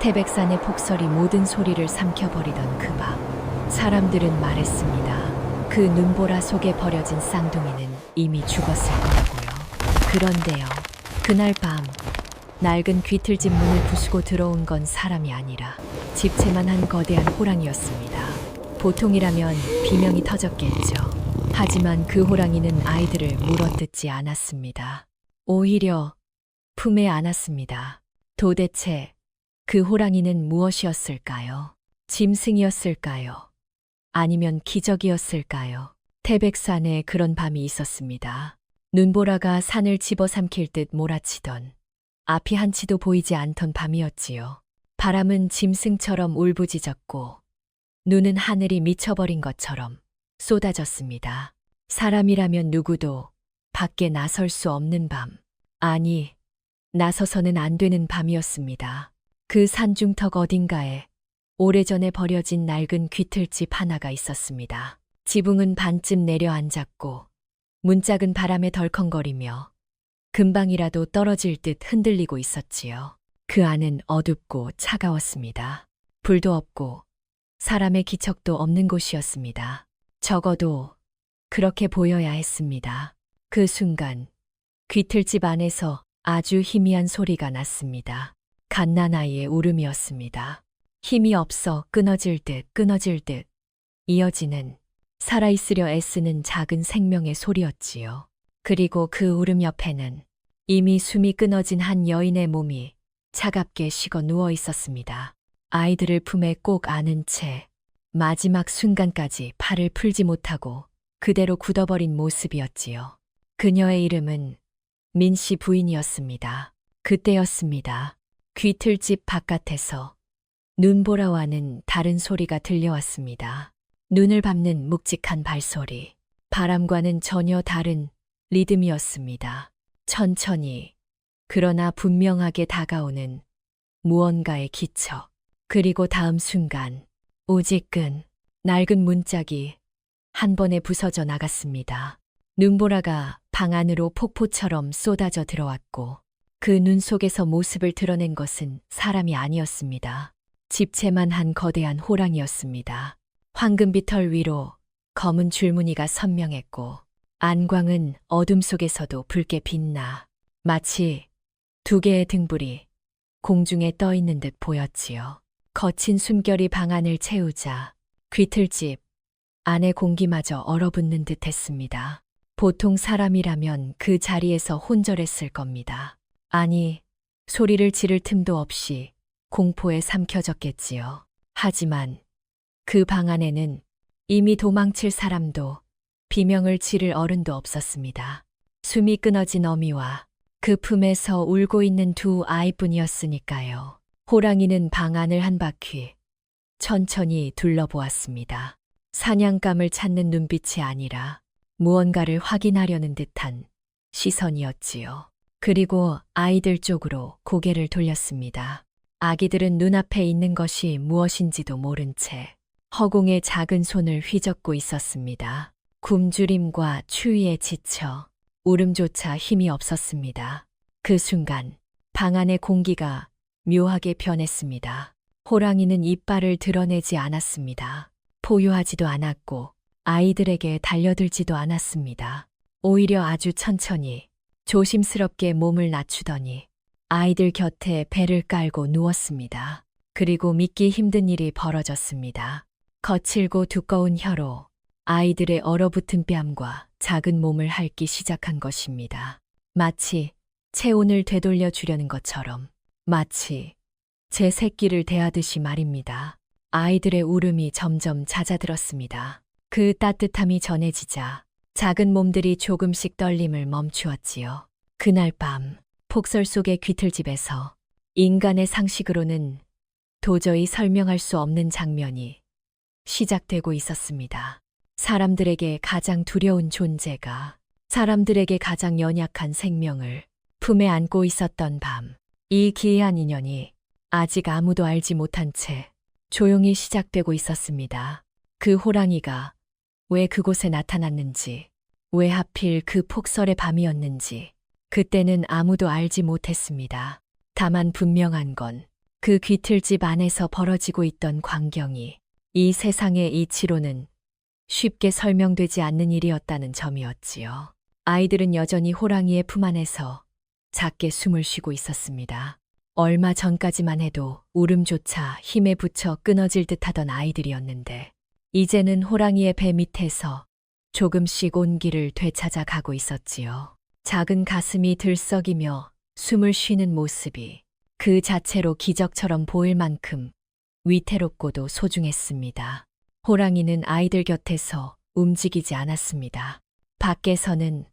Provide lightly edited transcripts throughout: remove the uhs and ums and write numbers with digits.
태백산의 폭설이 모든 소리를 삼켜버리던 그 밤, 사람들은 말했습니다. 그 눈보라 속에 버려진 쌍둥이는 이미 죽었을 거라고요. 그런데요, 그날 밤 낡은 귀틀집 문을 부수고 들어온 건 사람이 아니라 집채만한 거대한 호랑이였습니다. 보통이라면 비명이 터졌겠죠. 하지만 그 호랑이는 아이들을 물어뜯지 않았습니다. 오히려 품에 안았습니다. 도대체 그 호랑이는 무엇이었을까요? 짐승이었을까요? 아니면 기적이었을까요? 태백산에 그런 밤이 있었습니다. 눈보라가 산을 집어삼킬 듯 몰아치던, 앞이 한치도 보이지 않던 밤이었지요. 바람은 짐승처럼 울부짖었고 눈은 하늘이 미쳐버린 것처럼 쏟아졌습니다. 사람이라면 누구도 밖에 나설 수 없는 밤, 아니, 나서서는 안 되는 밤이었습니다. 그 산중턱 어딘가에 오래전에 버려진 낡은 귀틀집 하나가 있었습니다. 지붕은 반쯤 내려앉았고 문짝은 바람에 덜컹거리며 금방이라도 떨어질 듯 흔들리고 있었지요. 그 안은 어둡고 차가웠습니다. 불도 없고 사람의 기척도 없는 곳이었습니다. 적어도 그렇게 보여야 했습니다. 그 순간 귀틀집 안에서 아주 희미한 소리가 났습니다. 갓난아이의 울음이었습니다. 힘이 없어 끊어질 듯 이어지는, 살아있으려 애쓰는 작은 생명의 소리였지요. 그리고 그 울음 옆에는 이미 숨이 끊어진 한 여인의 몸이 차갑게 식어 누워 있었습니다. 아이들을 품에 꼭 안은 채 마지막 순간까지 팔을 풀지 못하고 그대로 굳어버린 모습이었지요. 그녀의 이름은 민씨 부인이었습니다. 그때였습니다. 귀틀집 바깥에서 눈보라와는 다른 소리가 들려왔습니다. 눈을 밟는 묵직한 발소리, 바람과는 전혀 다른 리듬이었습니다. 천천히, 그러나 분명하게 다가오는 무언가의 기척. 그리고 다음 순간 오직근 낡은 문짝이 한 번에 부서져 나갔습니다. 눈보라가 방 안으로 폭포처럼 쏟아져 들어왔고 그 눈 속에서 모습을 드러낸 것은 사람이 아니었습니다. 집채만 한 거대한 호랑이였습니다. 황금빛 털 위로 검은 줄무늬가 선명했고 안광은 어둠 속에서도 붉게 빛나 마치 두 개의 등불이 공중에 떠 있는 듯 보였지요. 거친 숨결이 방 안을 채우자 귀틀집 안의 공기마저 얼어붙는 듯 했습니다. 보통 사람이라면 그 자리에서 혼절했을 겁니다. 아니, 소리를 지를 틈도 없이 공포에 삼켜졌겠지요. 하지만 그 방 안에는 이미 도망칠 사람도 비명을 지를 어른도 없었습니다. 숨이 끊어진 어미와 그 품에서 울고 있는 두 아이뿐이었으니까요. 호랑이는 방 안을 한 바퀴 천천히 둘러보았습니다. 사냥감을 찾는 눈빛이 아니라 무언가를 확인하려는 듯한 시선이었지요. 그리고 아이들 쪽으로 고개를 돌렸습니다. 아기들은 눈앞에 있는 것이 무엇인지도 모른 채 허공에 작은 손을 휘젓고 있었습니다. 굶주림과 추위에 지쳐 울음조차 힘이 없었습니다. 그 순간 방 안의 공기가 묘하게 변했습니다. 호랑이는 이빨을 드러내지 않았습니다. 포효하지도 않았고 아이들에게 달려들지도 않았습니다. 오히려 아주 천천히 조심스럽게 몸을 낮추더니 아이들 곁에 배를 깔고 누웠습니다. 그리고 믿기 힘든 일이 벌어졌습니다. 거칠고 두꺼운 혀로 아이들의 얼어붙은 뺨과 작은 몸을 핥기 시작한 것입니다. 마치 체온을 되돌려 주려는 것처럼, 마치 제 새끼를 대하듯이 말입니다. 아이들의 울음이 점점 잦아들었습니다. 그 따뜻함이 전해지자 작은 몸들이 조금씩 떨림을 멈추었지요. 그날 밤 폭설 속의 귀틀집에서 인간의 상식으로는 도저히 설명할 수 없는 장면이 시작되고 있었습니다. 사람들에게 가장 두려운 존재가 사람들에게 가장 연약한 생명을 품에 안고 있었던 밤, 이 기이한 인연이 아직 아무도 알지 못한 채 조용히 시작되고 있었습니다. 그 호랑이가 왜 그곳에 나타났는지, 왜 하필 그 폭설의 밤이었는지 그때는 아무도 알지 못했습니다. 다만 분명한 건 그 귀틀집 안에서 벌어지고 있던 광경이 이 세상의 이치로는 쉽게 설명되지 않는 일이었다는 점이었지요. 아이들은 여전히 호랑이의 품 안에서 작게 숨을 쉬고 있었습니다. 얼마 전까지만 해도 울음조차 힘에 부쳐 끊어질 듯하던 아이들이었는데 이제는 호랑이의 배 밑에서 조금씩 온기를 되찾아 가고 있었지요. 작은 가슴이 들썩이며 숨을 쉬는 모습이 그 자체로 기적처럼 보일 만큼 위태롭고도 소중했습니다. 호랑이는 아이들 곁에서 움직이지 않았습니다. 밖에서는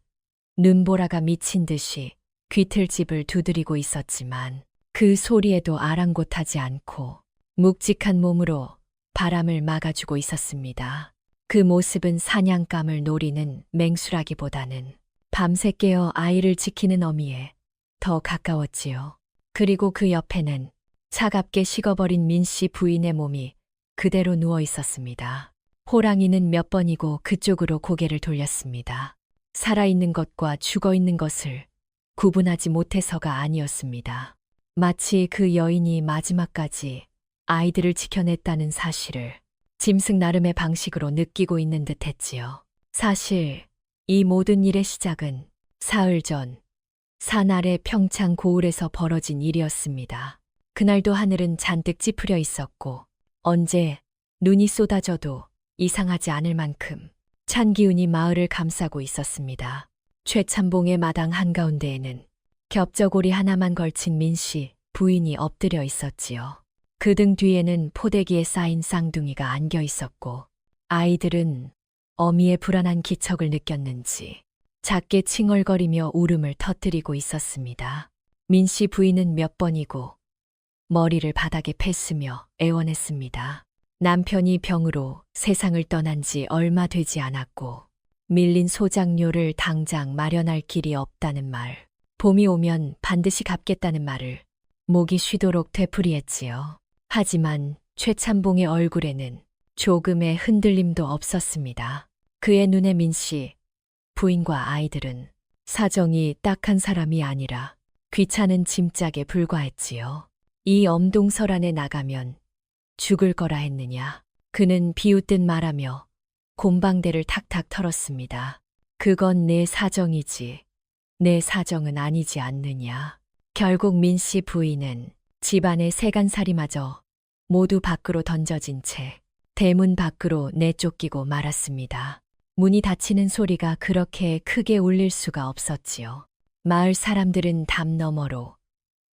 눈보라가 미친 듯이 귀틀집을 두드리고 있었지만 그 소리에도 아랑곳하지 않고 묵직한 몸으로 바람을 막아주고 있었습니다. 그 모습은 사냥감을 노리는 맹수라기보다는 밤새 깨어 아이를 지키는 어미에 더 가까웠지요. 그리고 그 옆에는 차갑게 식어버린 민씨 부인의 몸이 그대로 누워 있었습니다. 호랑이는 몇 번이고 그쪽으로 고개를 돌렸습니다. 살아있는 것과 죽어있는 것을 구분하지 못해서가 아니었습니다. 마치 그 여인이 마지막까지 아이들을 지켜냈다는 사실을 짐승 나름의 방식으로 느끼고 있는 듯 했지요. 사실 이 모든 일의 시작은 사흘 전 산 아래 평창 고을에서 벌어진 일이었습니다. 그날도 하늘은 잔뜩 찌푸려 있었고 언제 눈이 쏟아져도 이상하지 않을 만큼 찬 기운이 마을을 감싸고 있었습니다. 최참봉의 마당 한가운데에는 겹저고리 하나만 걸친 민씨 부인이 엎드려 있었지요. 그 등 뒤에는 포대기에 쌓인 쌍둥이가 안겨 있었고 아이들은 어미의 불안한 기척을 느꼈는지 작게 칭얼거리며 울음을 터뜨리고 있었습니다. 민씨 부인은 몇 번이고 머리를 바닥에 팼으며 애원했습니다. 남편이 병으로 세상을 떠난 지 얼마 되지 않았고 밀린 소장료를 당장 마련할 길이 없다는 말, 봄이 오면 반드시 갚겠다는 말을 목이 쉬도록 되풀이했지요. 하지만 최참봉의 얼굴에는 조금의 흔들림도 없었습니다. 그의 눈에 민씨 부인과 아이들은 사정이 딱한 사람이 아니라 귀찮은 짐짝에 불과했지요. 이 엄동설 안에 나가면 죽을 거라 했느냐. 그는 비웃듯 말하며 곰방대를 탁탁 털었습니다. 그건 내 사정이지 내 사정은 아니지 않느냐. 결국 민씨 부인은 집안의 세간살이마저 모두 밖으로 던져진 채 대문 밖으로 내쫓기고 말았습니다. 문이 닫히는 소리가 그렇게 크게 울릴 수가 없었지요. 마을 사람들은 담 너머로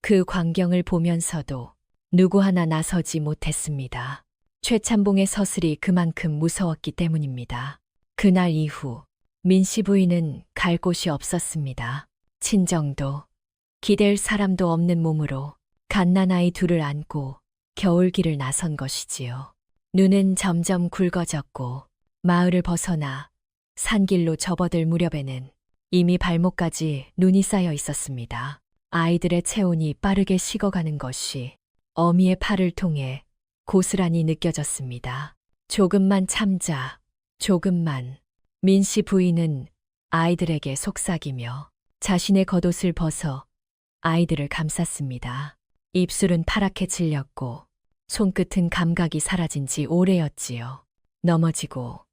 그 광경을 보면서도 누구 하나 나서지 못했습니다. 최참봉의 서슬이 그만큼 무서웠기 때문입니다. 그날 이후 민씨 부인은 갈 곳이 없었습니다. 친정도 기댈 사람도 없는 몸으로 갓난아이 둘을 안고 겨울길을 나선 것이지요. 눈은 점점 굵어졌고 마을을 벗어나 산길로 접어들 무렵에는 이미 발목까지 눈이 쌓여 있었습니다. 아이들의 체온이 빠르게 식어가는 것이 어미의 팔을 통해 고스란히 느껴졌습니다. 조금만 참자, 조금만. 민씨 부인은 아이들에게 속삭이며 자신의 겉옷을 벗어 아이들을 감쌌습니다. 입술은 파랗게 질렸고 손끝은 감각이 사라진 지 오래였지요. 넘어지고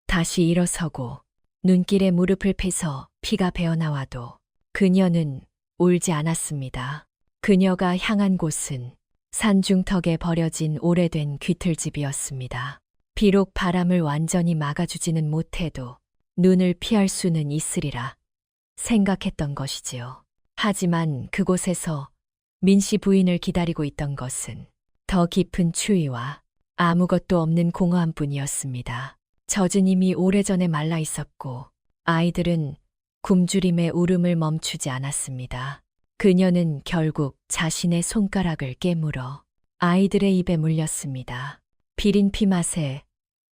다시 일어서고 눈길에 무릎을 패서 피가 배어나와도 그녀는 울지 않았습니다. 그녀가 향한 곳은 산중턱에 버려진 오래된 귀틀집이었습니다. 비록 바람을 완전히 막아주지는 못해도 눈을 피할 수는 있으리라 생각했던 것이지요. 하지만 그곳에서 민씨 부인을 기다리고 있던 것은 더 깊은 추위와 아무것도 없는 공허함뿐이었습니다. 젖은 이미 오래전에 말라 있었고 아이들은 굶주림의 울음을 멈추지 않았습니다. 그녀는 결국 자신의 손가락을 깨물어 아이들의 입에 물렸습니다. 비린 피맛에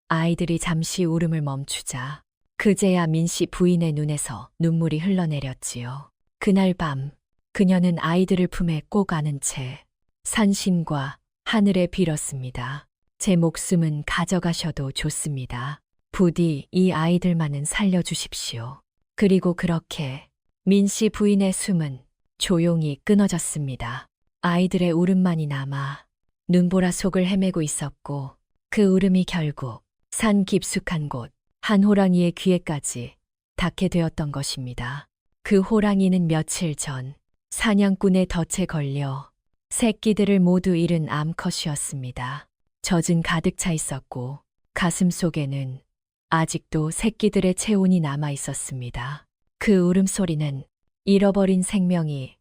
아이들이 잠시 울음을 멈추자 그제야 민씨 부인의 눈에서 눈물이 흘러내렸지요. 그날 밤 그녀는 아이들을 품에 꼭 안은 채 산신과 하늘에 빌었습니다. 제 목숨은 가져가셔도 좋습니다. 부디 이 아이들만은 살려주십시오. 그리고 그렇게 민씨 부인의 숨은 조용히 끊어졌습니다. 아이들의 울음만이 남아 눈보라 속을 헤매고 있었고 그 울음이 결국 산 깊숙한 곳 한 호랑이의 귀에까지 닿게 되었던 것입니다. 그 호랑이는 며칠 전 사냥꾼의 덫에 걸려 새끼들을 모두 잃은 암컷이었습니다. 젖은 가득 차 있었고 가슴 속에는 아직도 새끼들의 체온이 남아 있었습니다. 그 울음소리는 잃어버린 생명이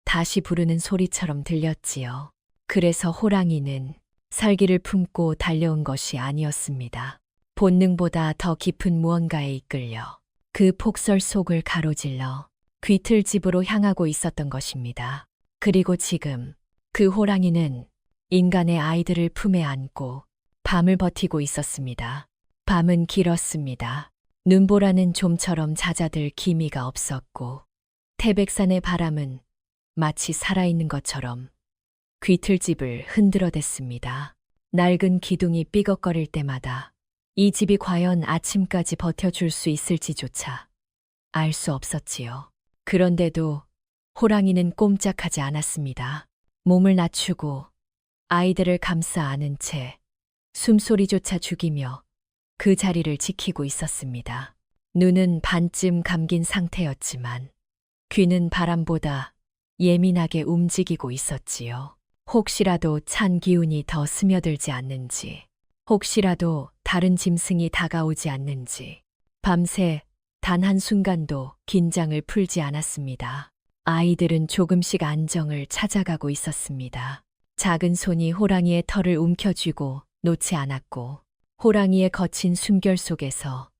다시 부르는 소리처럼 들렸지요. 그래서 호랑이는 살기를 품고 달려온 것이 아니었습니다. 본능보다 더 깊은 무언가에 이끌려 그 폭설 속을 가로질러 귀틀집으로 향하고 있었던 것입니다. 그리고 지금 그 호랑이는 인간의 아이들을 품에 안고 밤을 버티고 있었습니다. 밤은 길었습니다. 눈보라는 좀처럼 잦아들 기미가 없었고 태백산의 바람은 마치 살아있는 것처럼 귀틀집을 흔들어댔습니다. 낡은 기둥이 삐걱거릴 때마다 이 집이 과연 아침까지 버텨줄 수 있을지조차 알 수 없었지요. 그런데도 호랑이는 꼼짝하지 않았습니다. 몸을 낮추고 아이들을 감싸 안은 채 숨소리조차 죽이며 그 자리를 지키고 있었습니다. 눈은 반쯤 감긴 상태였지만 귀는 바람보다 예민하게 움직이고 있었지요. 혹시라도 찬 기운이 더 스며들지 않는지, 혹시라도 다른 짐승이 다가오지 않는지, 밤새 단 한순간도 긴장을 풀지 않았습니다. 아이들은 조금씩 안정을 찾아가고 있었습니다. 작은 손이 호랑이의 털을 움켜쥐고 놓지 않았고, 호랑이의 거친 숨결 속에서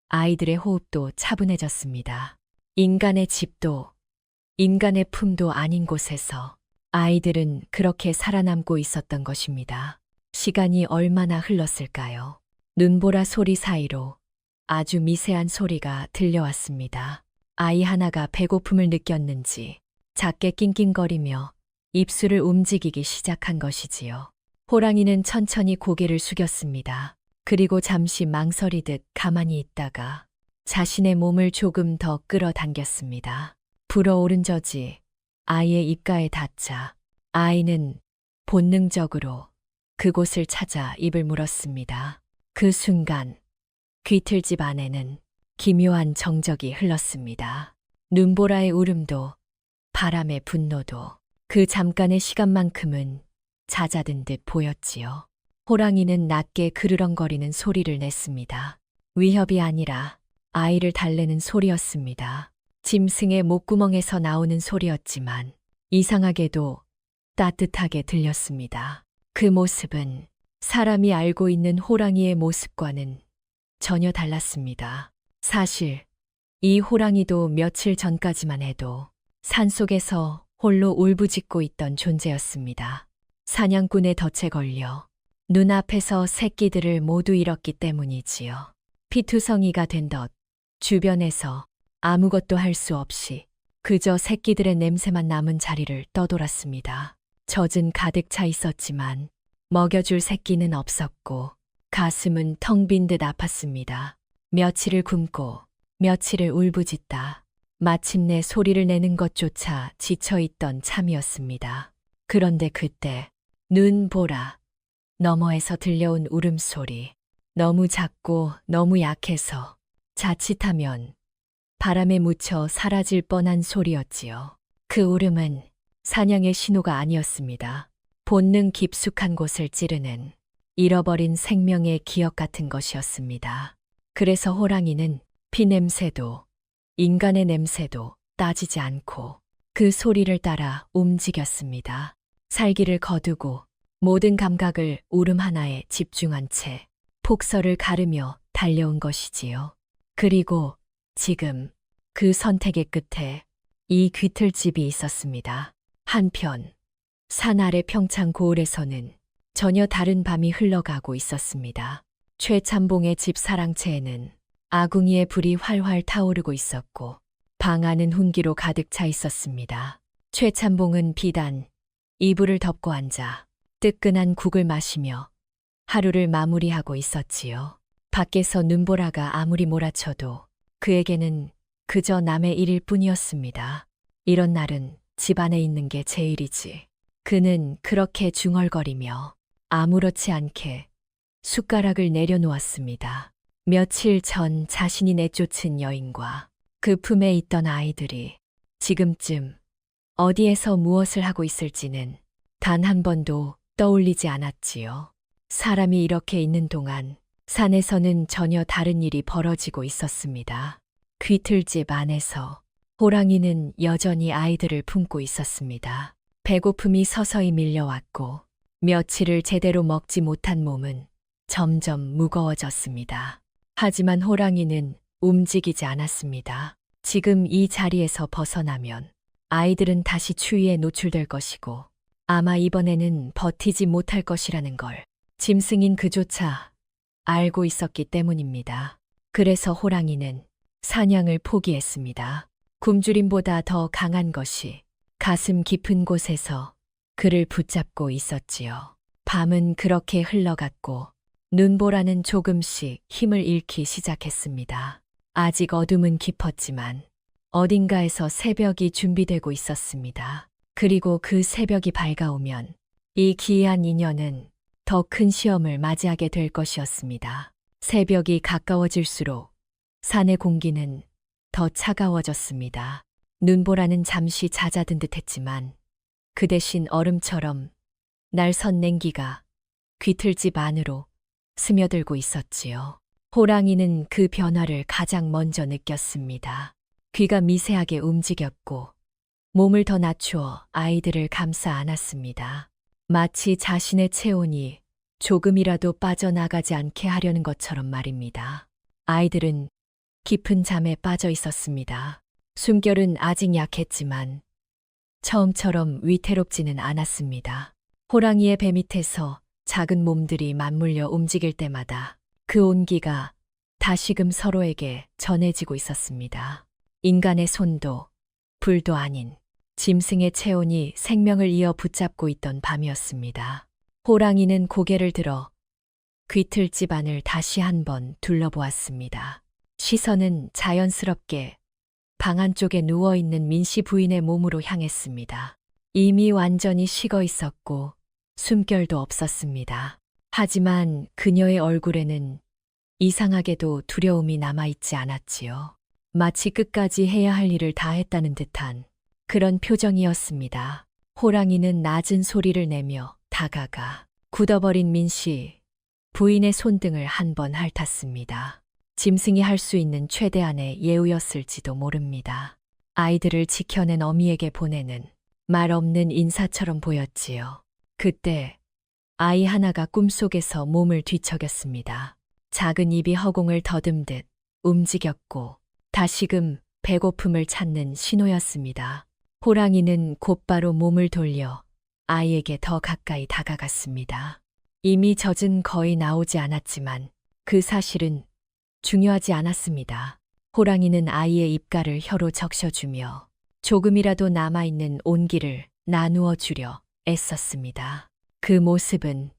아이들의 호흡도 차분해졌습니다. 인간의 집도, 인간의 품도 아닌 곳에서 아이들은 그렇게 살아남고 있었던 것입니다. 시간이 얼마나 흘렀을까요? 눈보라 소리 사이로 아주 미세한 소리가 들려왔습니다. 아이 하나가 배고픔을 느꼈는지 작게 낑낑거리며 입술을 움직이기 시작한 것이지요. 호랑이는 천천히 고개를 숙였습니다. 그리고 잠시 망설이듯 가만히 있다가 자신의 몸을 조금 더 끌어당겼습니다. 불어오른 젖이 아이의 입가에 닿자 아이는 본능적으로 그곳을 찾아 입을 물었습니다. 그 순간 귀틀집 안에는 기묘한 정적이 흘렀습니다. 눈보라의 울음도 바람의 분노도 그 잠깐의 시간만큼은 잦아든 듯 보였지요. 호랑이는 낮게 그르렁거리는 소리를 냈습니다. 위협이 아니라 아이를 달래는 소리였습니다. 짐승의 목구멍에서 나오는 소리였지만 이상하게도 따뜻하게 들렸습니다. 그 모습은 사람이 알고 있는 호랑이의 모습과는 전혀 달랐습니다. 사실 이 호랑이도 며칠 전까지만 해도 산속에서 홀로 울부짖고 있던 존재였습니다. 사냥꾼의 덫에 걸려 눈앞에서 새끼들을 모두 잃었기 때문이지요. 피투성이가 된 덫 주변에서 아무것도 할 수 없이 그저 새끼들의 냄새만 남은 자리를 떠돌았습니다. 젖은 가득 차 있었지만 먹여줄 새끼는 없었고 가슴은 텅 빈 듯 아팠습니다. 며칠을 굶고 며칠을 울부짖다 마침내 소리를 내는 것조차 지쳐있던 참이었습니다. 그런데 그때 눈보라 너머에서 들려온 울음소리, 너무 작고 너무 약해서 자칫하면 바람에 묻혀 사라질 뻔한 소리였지요. 그 울음은 사냥의 신호가 아니었습니다. 본능 깊숙한 곳을 찌르는 잃어버린 생명의 기억 같은 것이었습니다. 그래서 호랑이는 피 냄새도 인간의 냄새도 따지지 않고 그 소리를 따라 움직였습니다. 살기를 거두고 모든 감각을 울음 하나에 집중한 채 폭설을 가르며 달려온 것이지요. 그리고 지금 그 선택의 끝에 이 귀틀집이 있었습니다. 한편 산 아래 평창 고을에서는 전혀 다른 밤이 흘러가고 있었습니다. 최참봉의 집 사랑채에는 아궁이의 불이 활활 타오르고 있었고 방 안은 훈기로 가득 차 있었습니다. 최참봉은 비단 이불을 덮고 앉아 뜨끈한 국을 마시며 하루를 마무리하고 있었지요. 밖에서 눈보라가 아무리 몰아쳐도 그에게는 그저 남의 일일 뿐이었습니다. 이런 날은 집 안에 있는 게 제일이지. 그는 그렇게 중얼거리며 아무렇지 않게 숟가락을 내려놓았습니다. 며칠 전 자신이 내쫓은 여인과 그 품에 있던 아이들이 지금쯤 어디에서 무엇을 하고 있을지는 단 한 번도 떠올리지 않았지요. 사람이 이렇게 있는 동안 산에서는 전혀 다른 일이 벌어지고 있었습니다. 귀틀집 안에서 호랑이는 여전히 아이들을 품고 있었습니다. 배고픔이 서서히 밀려왔고 며칠을 제대로 먹지 못한 몸은 점점 무거워졌습니다. 하지만 호랑이는 움직이지 않았습니다. 지금 이 자리에서 벗어나면 아이들은 다시 추위에 노출될 것이고 아마 이번에는 버티지 못할 것이라는 걸 짐승인 그조차 알고 있었기 때문입니다. 그래서 호랑이는 사냥을 포기했습니다. 굶주림보다 더 강한 것이 가슴 깊은 곳에서 그를 붙잡고 있었지요. 밤은 그렇게 흘러갔고 눈보라는 조금씩 힘을 잃기 시작했습니다. 아직 어둠은 깊었지만 어딘가에서 새벽이 준비되고 있었습니다. 그리고 그 새벽이 밝아오면 이 기이한 인연은 더 큰 시험을 맞이하게 될 것이었습니다. 새벽이 가까워질수록 산의 공기는 더 차가워졌습니다. 눈보라는 잠시 잦아든 듯했지만 그 대신 얼음처럼 날선 냉기가 귀틀집 안으로 스며들고 있었지요. 호랑이는 그 변화를 가장 먼저 느꼈습니다. 귀가 미세하게 움직였고 몸을 더 낮추어 아이들을 감싸 안았습니다. 마치 자신의 체온이 조금이라도 빠져나가지 않게 하려는 것처럼 말입니다. 아이들은 깊은 잠에 빠져 있었습니다. 숨결은 아직 약했지만 처음처럼 위태롭지는 않았습니다. 호랑이의 배 밑에서 작은 몸들이 맞물려 움직일 때마다 그 온기가 다시금 서로에게 전해지고 있었습니다. 인간의 손도 불도 아닌 짐승의 체온이 생명을 이어 붙잡고 있던 밤이었습니다. 호랑이는 고개를 들어 귀틀집 안을 다시 한번 둘러보았습니다. 시선은 자연스럽게 방 안쪽에 누워있는 민씨 부인의 몸으로 향했습니다. 이미 완전히 식어 있었고 숨결도 없었습니다. 하지만 그녀의 얼굴에는 이상하게도 두려움이 남아있지 않았지요. 마치 끝까지 해야 할 일을 다 했다는 듯한 그런 표정이었습니다. 호랑이는 낮은 소리를 내며 다가가 굳어버린 민씨 부인의 손등을 한 번 핥았습니다. 짐승이 할 수 있는 최대한의 예우였을지도 모릅니다. 아이들을 지켜낸 어미에게 보내는 말 없는 인사처럼 보였지요. 그때 아이 하나가 꿈속에서 몸을 뒤척였습니다. 작은 입이 허공을 더듬듯 움직였고 다시금 배고픔을 찾는 신호였습니다. 호랑이는 곧바로 몸을 돌려 아이에게 더 가까이 다가갔습니다. 이미 젖은 거의 나오지 않았지만 그 사실은 중요하지 않았습니다. 호랑이는 아이의 입가를 혀로 적셔주며 조금이라도 남아있는 온기를 나누어 주려 애썼습니다. 그 모습은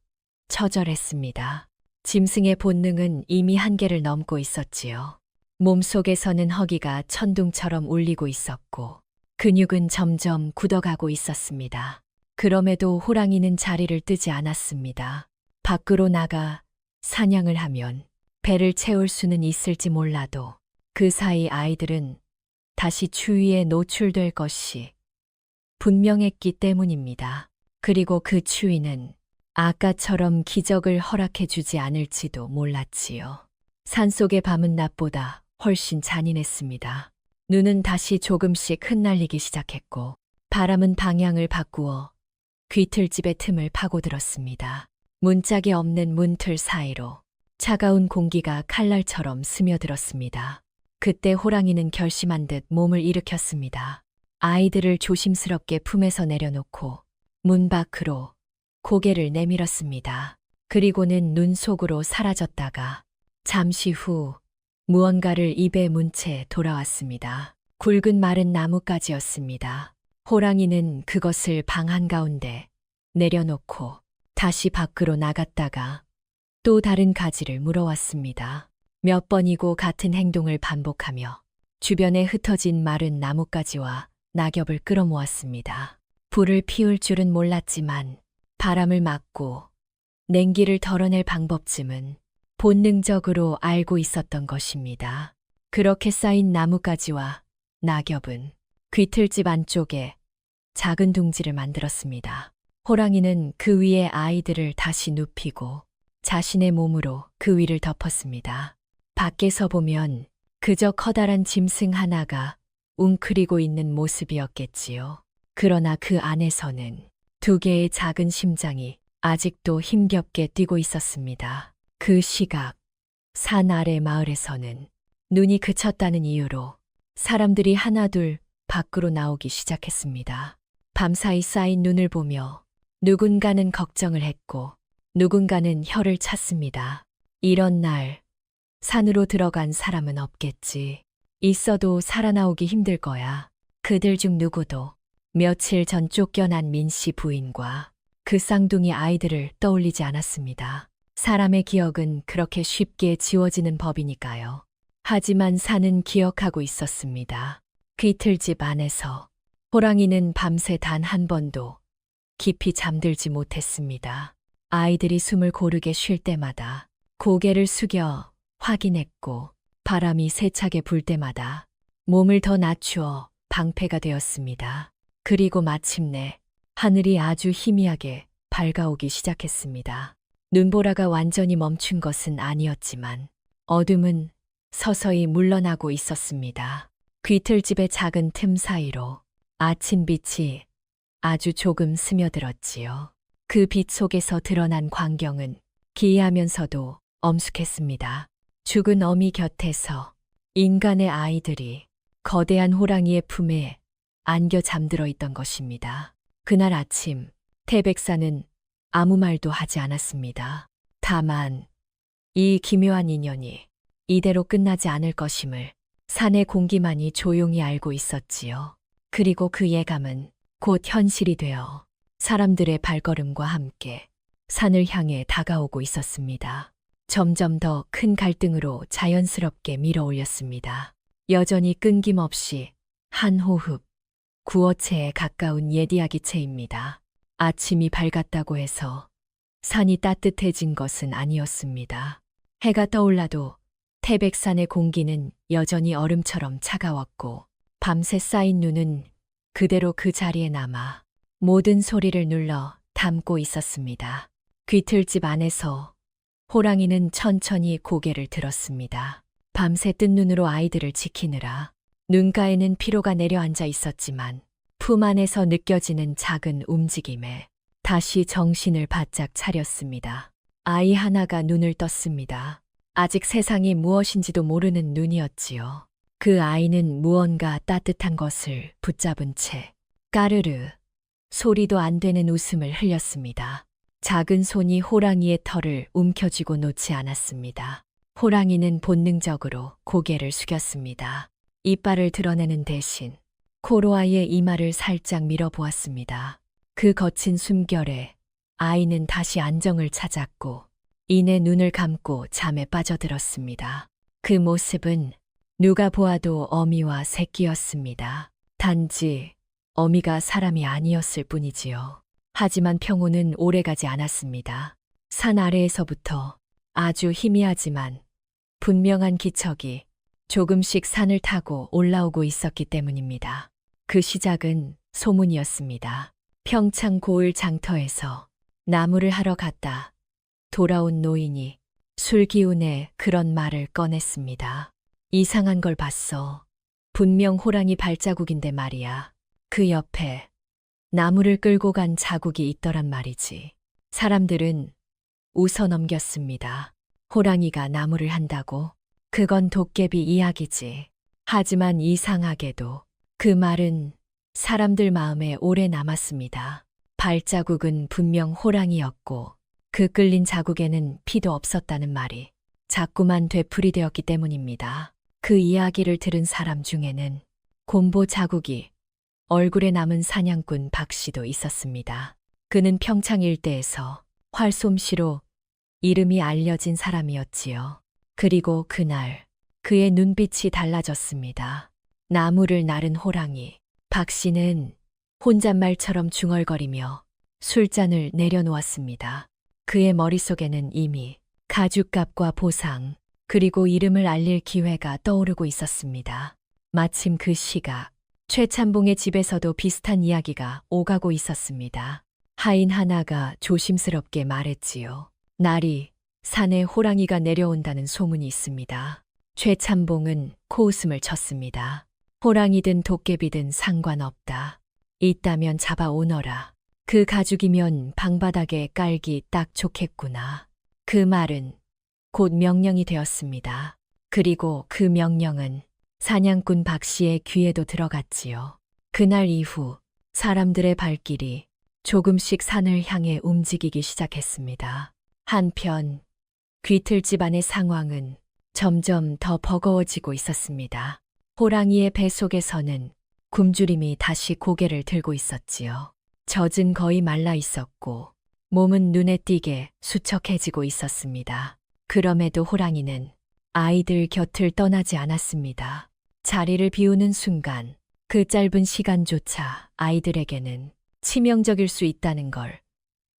처절했습니다. 짐승의 본능은 이미 한계를 넘고 있었지요. 몸속에서는 허기가 천둥처럼 울리고 있었고 근육은 점점 굳어가고 있었습니다. 그럼에도 호랑이는 자리를 뜨지 않았습니다. 밖으로 나가 사냥을 하면 배를 채울 수는 있을지 몰라도 그 사이 아이들은 다시 추위에 노출될 것이 분명했기 때문입니다. 그리고 그 추위는 아까처럼 기적을 허락해 주지 않을지도 몰랐지요. 산속의 밤은 낮보다 훨씬 잔인했습니다. 눈은 다시 조금씩 흩날리기 시작했고 바람은 방향을 바꾸어 귀틀집의 틈을 파고들었습니다. 문짝이 없는 문틀 사이로 차가운 공기가 칼날처럼 스며들었습니다. 그때 호랑이는 결심한 듯 몸을 일으켰습니다. 아이들을 조심스럽게 품에서 내려놓고 문 밖으로 고개를 내밀었습니다. 그리고는 눈 속으로 사라졌다가 잠시 후 무언가를 입에 문 채 돌아왔습니다. 굵은 마른 나뭇가지였습니다. 호랑이는 그것을 방 한가운데 내려놓고 다시 밖으로 나갔다가 또 다른 가지를 물어왔습니다. 몇 번이고 같은 행동을 반복하며 주변에 흩어진 마른 나뭇가지와 낙엽을 끌어모았습니다. 불을 피울 줄은 몰랐지만 바람을 막고 냉기를 덜어낼 방법쯤은 본능적으로 알고 있었던 것입니다. 그렇게 쌓인 나뭇가지와 낙엽은 귀틀집 안쪽에 작은 둥지를 만들었습니다. 호랑이는 그 위에 아이들을 다시 눕히고 자신의 몸으로 그 위를 덮었습니다. 밖에서 보면 그저 커다란 짐승 하나가 웅크리고 있는 모습이었겠지요. 그러나 그 안에서는 두 개의 작은 심장이 아직도 힘겹게 뛰고 있었습니다. 그 시각, 산 아래 마을에서는 눈이 그쳤다는 이유로 사람들이 하나둘 밖으로 나오기 시작했습니다. 밤사이 쌓인 눈을 보며 누군가는 걱정을 했고 누군가는 혀를 찼습니다. 이런 날 산으로 들어간 사람은 없겠지. 있어도 살아나오기 힘들 거야. 그들 중 누구도 며칠 전 쫓겨난 민 씨 부인과 그 쌍둥이 아이들을 떠올리지 않았습니다. 사람의 기억은 그렇게 쉽게 지워지는 법이니까요. 하지만 산은 기억하고 있었습니다. 귀틀집 안에서 호랑이는 밤새 단 한 번도 깊이 잠들지 못했습니다. 아이들이 숨을 고르게 쉴 때마다 고개를 숙여 확인했고 바람이 세차게 불 때마다 몸을 더 낮추어 방패가 되었습니다. 그리고 마침내 하늘이 아주 희미하게 밝아오기 시작했습니다. 눈보라가 완전히 멈춘 것은 아니었지만 어둠은 서서히 물러나고 있었습니다. 귀틀집의 작은 틈 사이로 아침빛이 아주 조금 스며들었지요. 그 빛 속에서 드러난 광경은 기이하면서도 엄숙했습니다. 죽은 어미 곁에서 인간의 아이들이 거대한 호랑이의 품에 안겨 잠들어 있던 것입니다. 그날 아침 태백산은 아무 말도 하지 않았습니다. 다만 이 기묘한 인연이 이대로 끝나지 않을 것임을 산의 공기만이 조용히 알고 있었지요. 그리고 그 예감은 곧 현실이 되어 사람들의 발걸음과 함께 산을 향해 다가오고 있었습니다. 점점 더 큰 갈등으로 자연스럽게 밀어올렸습니다. 여전히 끊김없이 한 호흡, 구어체에 가까운 예디아기체입니다. 아침이 밝았다고 해서 산이 따뜻해진 것은 아니었습니다. 해가 떠올라도 태백산의 공기는 여전히 얼음처럼 차가웠고 밤새 쌓인 눈은 그대로 그 자리에 남아 모든 소리를 눌러 담고 있었습니다. 귀틀집 안에서 호랑이는 천천히 고개를 들었습니다. 밤새 뜬 눈으로 아이들을 지키느라 눈가에는 피로가 내려앉아 있었지만 품 안에서 느껴지는 작은 움직임에 다시 정신을 바짝 차렸습니다. 아이 하나가 눈을 떴습니다. 아직 세상이 무엇인지도 모르는 눈이었지요. 그 아이는 무언가 따뜻한 것을 붙잡은 채 까르르 소리도 안 되는 웃음을 흘렸습니다. 작은 손이 호랑이의 털을 움켜쥐고 놓지 않았습니다. 호랑이는 본능적으로 고개를 숙였습니다. 이빨을 드러내는 대신 코로아의 이마를 살짝 밀어보았습니다. 그 거친 숨결에 아이는 다시 안정을 찾았고 이내 눈을 감고 잠에 빠져들었습니다. 그 모습은 누가 보아도 어미와 새끼였습니다. 단지 어미가 사람이 아니었을 뿐이지요. 하지만 평온은 오래가지 않았습니다. 산 아래에서부터 아주 희미하지만 분명한 기척이 조금씩 산을 타고 올라오고 있었기 때문입니다. 그 시작은 소문이었습니다. 평창 고을 장터에서 나무를 하러 갔다 돌아온 노인이 술 기운에 그런 말을 꺼냈습니다. 이상한 걸 봤어. 분명 호랑이 발자국인데 말이야. 그 옆에 나무를 끌고 간 자국이 있더란 말이지. 사람들은 웃어 넘겼습니다. 호랑이가 나무를 한다고? 그건 도깨비 이야기지. 하지만 이상하게도 그 말은 사람들 마음에 오래 남았습니다. 발자국은 분명 호랑이였고 그 끌린 자국에는 피도 없었다는 말이 자꾸만 되풀이되었기 때문입니다. 그 이야기를 들은 사람 중에는 곰보 자국이 얼굴에 남은 사냥꾼 박씨도 있었습니다. 그는 평창 일대에서 활솜씨로 이름이 알려진 사람이었지요. 그리고 그날 그의 눈빛이 달라졌습니다. 나무를 나른 호랑이. 박씨는 혼잣말처럼 중얼거리며 술잔을 내려놓았습니다. 그의 머릿속에는 이미 가죽값과 보상, 그리고 이름을 알릴 기회가 떠오르고 있었습니다. 마침 그 시각, 최찬봉의 집에서도 비슷한 이야기가 오가고 있었습니다. 하인 하나가 조심스럽게 말했지요. 날이 산에 호랑이가 내려온다는 소문이 있습니다. 최찬봉은 코웃음을 쳤습니다. 호랑이든 도깨비든 상관없다. 있다면 잡아오너라. 그 가죽이면 방바닥에 깔기 딱 좋겠구나. 그 말은 곧 명령이 되었습니다. 그리고 그 명령은 사냥꾼 박 씨의 귀에도 들어갔지요. 그날 이후 사람들의 발길이 조금씩 산을 향해 움직이기 시작했습니다. 한편 귀틀집 안의 상황은 점점 더 버거워지고 있었습니다. 호랑이의 뱃속에서는 굶주림이 다시 고개를 들고 있었지요. 젖은 거의 말라 있었고 몸은 눈에 띄게 수척해지고 있었습니다. 그럼에도 호랑이는 아이들 곁을 떠나지 않았습니다. 자리를 비우는 순간 그 짧은 시간조차 아이들에게는 치명적일 수 있다는 걸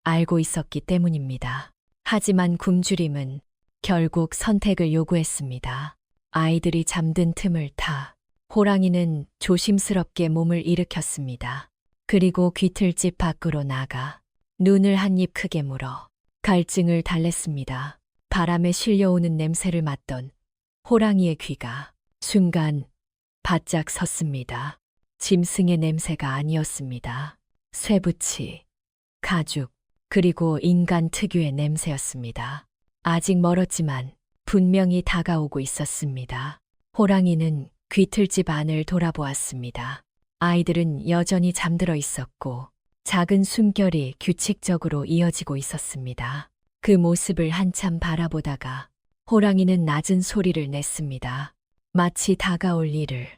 알고 있었기 때문입니다. 하지만 굶주림은 결국 선택을 요구했습니다. 아이들이 잠든 틈을 타 호랑이는 조심스럽게 몸을 일으켰습니다. 그리고 귀틀집 밖으로 나가 눈을 한 입 크게 물어 갈증을 달랬습니다. 바람에 실려오는 냄새를 맡던 호랑이의 귀가 순간 바짝 섰습니다. 짐승의 냄새가 아니었습니다. 쇠붙이, 가죽, 그리고 인간 특유의 냄새였습니다. 아직 멀었지만 분명히 다가오고 있었습니다. 호랑이는 귀틀집 안을 돌아보았습니다. 아이들은 여전히 잠들어 있었고 작은 숨결이 규칙적으로 이어지고 있었습니다. 그 모습을 한참 바라보다가 호랑이는 낮은 소리를 냈습니다. 마치 다가올 일을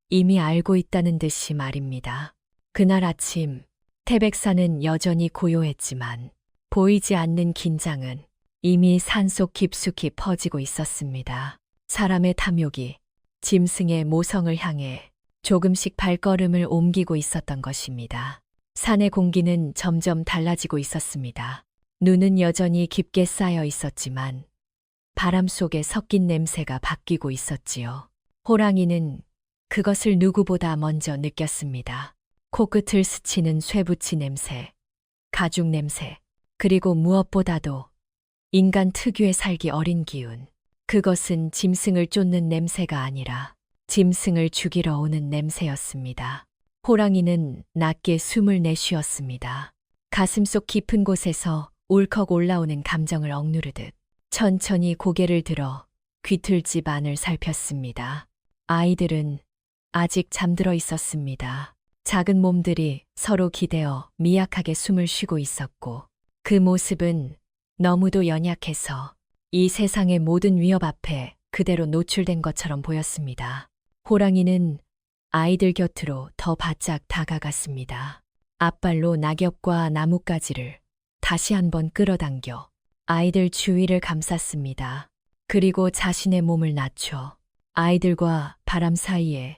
이미 알고 있다는 듯이 말입니다. 그날 아침 태백산은 여전히 고요했지만 보이지 않는 긴장은 이미 산속 깊숙이 퍼지고 있었습니다. 사람의 탐욕이 짐승의 모성을 향해 조금씩 발걸음을 옮기고 있었던 것입니다. 산의 공기는 점점 달라지고 있었습니다. 눈은 여전히 깊게 쌓여 있었지만 바람 속에 섞인 냄새가 바뀌고 있었지요. 호랑이는 그것을 누구보다 먼저 느꼈습니다. 코끝을 스치는 쇠붙이 냄새, 가죽 냄새, 그리고 무엇보다도 인간 특유의 살기 어린 기운. 그것은 짐승을 쫓는 냄새가 아니라 짐승을 죽이러 오는 냄새였습니다. 호랑이는 낮게 숨을 내쉬었습니다. 가슴속 깊은 곳에서 울컥 올라오는 감정을 억누르듯 천천히 고개를 들어 귀틀집 안을 살폈습니다. 아이들은 아직 잠들어 있었습니다. 작은 몸들이 서로 기대어 미약하게 숨을 쉬고 있었고 그 모습은 너무도 연약해서 이 세상의 모든 위협 앞에 그대로 노출된 것처럼 보였습니다. 호랑이는 아이들 곁으로 더 바짝 다가갔습니다. 앞발로 낙엽과 나뭇가지를 다시 한번 끌어당겨 아이들 주위를 감쌌습니다. 그리고 자신의 몸을 낮춰 아이들과 바람 사이에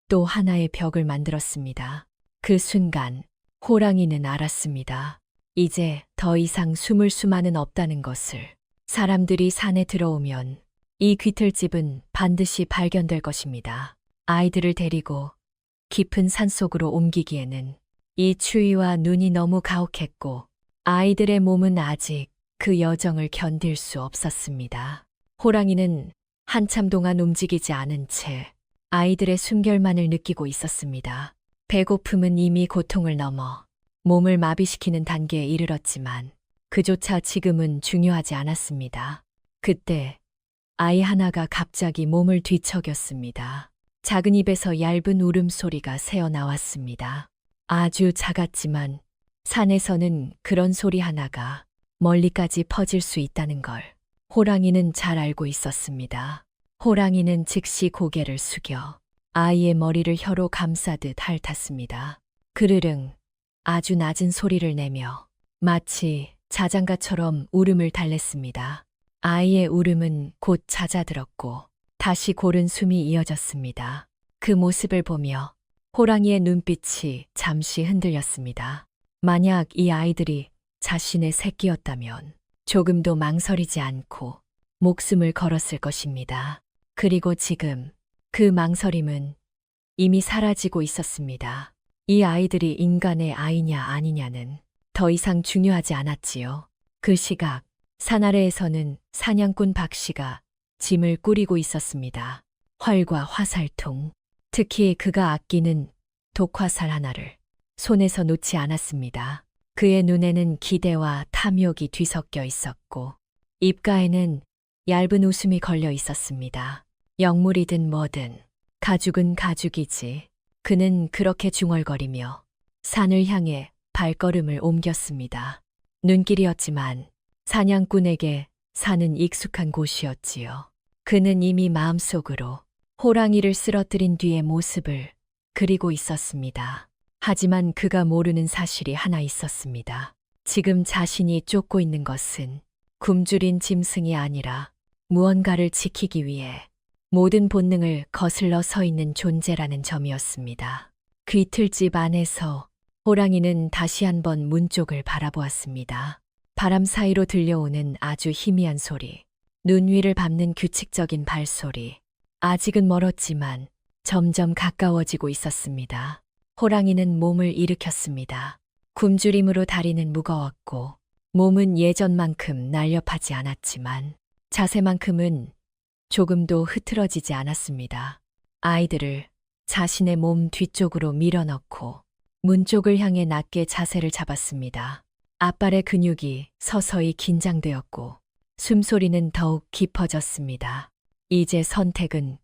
또 하나의 벽을 만들었습니다. 그 순간 호랑이는 알았습니다. 이제 더 이상 숨을 수만은 없다는 것을. 사람들이 산에 들어오면 이 귀틀집은 반드시 발견될 것입니다. 아이들을 데리고 깊은 산속으로 옮기기에는 이 추위와 눈이 너무 가혹했고 아이들의 몸은 아직 그 여정을 견딜 수 없었습니다. 호랑이는 한참 동안 움직이지 않은 채 아이들의 숨결만을 느끼고 있었습니다. 배고픔은 이미 고통을 넘어 몸을 마비시키는 단계에 이르렀지만 그조차 지금은 중요하지 않았습니다. 그때 아이 하나가 갑자기 몸을 뒤척였습니다. 작은 입에서 얇은 울음소리가 새어나왔습니다. 아주 작았지만 산에서는 그런 소리 하나가 멀리까지 퍼질 수 있다는 걸 호랑이는 잘 알고 있었습니다. 호랑이는 즉시 고개를 숙여 아이의 머리를 혀로 감싸듯 핥았습니다. 그르릉 아주 낮은 소리를 내며 마치 자장가처럼 울음을 달랬습니다. 아이의 울음은 곧 잦아들었고 다시 고른 숨이 이어졌습니다. 그 모습을 보며 호랑이의 눈빛이 잠시 흔들렸습니다. 만약 이 아이들이 자신의 새끼였다면 조금도 망설이지 않고 목숨을 걸었을 것입니다. 그리고 지금 그 망설임은 이미 사라지고 있었습니다. 이 아이들이 인간의 아이냐 아니냐는 더 이상 중요하지 않았지요. 그 시각, 산 아래에서는 사냥꾼 박 씨가 짐을 꾸리고 있었습니다. 활과 화살통, 특히 그가 아끼는 독화살 하나를 손에서 놓지 않았습니다. 그의 눈에는 기대와 탐욕이 뒤섞여 있었고 입가에는 얇은 웃음이 걸려 있었습니다. 영물이든 뭐든 가죽은 가죽이지. 그는 그렇게 중얼거리며 산을 향해 발걸음을 옮겼습니다. 눈길이었지만 사냥꾼에게 산은 익숙한 곳이었지요. 그는 이미 마음속으로 호랑이를 쓰러뜨린 뒤의 모습을 그리고 있었습니다. 하지만 그가 모르는 사실이 하나 있었습니다. 지금 자신이 쫓고 있는 것은 굶주린 짐승이 아니라 무언가를 지키기 위해 모든 본능을 거슬러 서 있는 존재라는 점이었습니다. 귀틀집 안에서 호랑이는 다시 한번 문 쪽을 바라보았습니다. 바람 사이로 들려오는 아주 희미한 소리, 눈 위를 밟는 규칙적인 발소리, 아직은 멀었지만 점점 가까워지고 있었습니다. 호랑이는 몸을 일으켰습니다. 굶주림으로 다리는 무거웠고 몸은 예전만큼 날렵하지 않았지만 자세만큼은 조금도 흐트러지지 않았습니다. 아이들을 자신의 몸 뒤쪽으로 밀어넣고 문 쪽을 향해 낮게 자세를 잡았습니다. 앞발의 근육이 서서히 긴장되었고 숨소리는 더욱 깊어졌습니다. 이제 선택은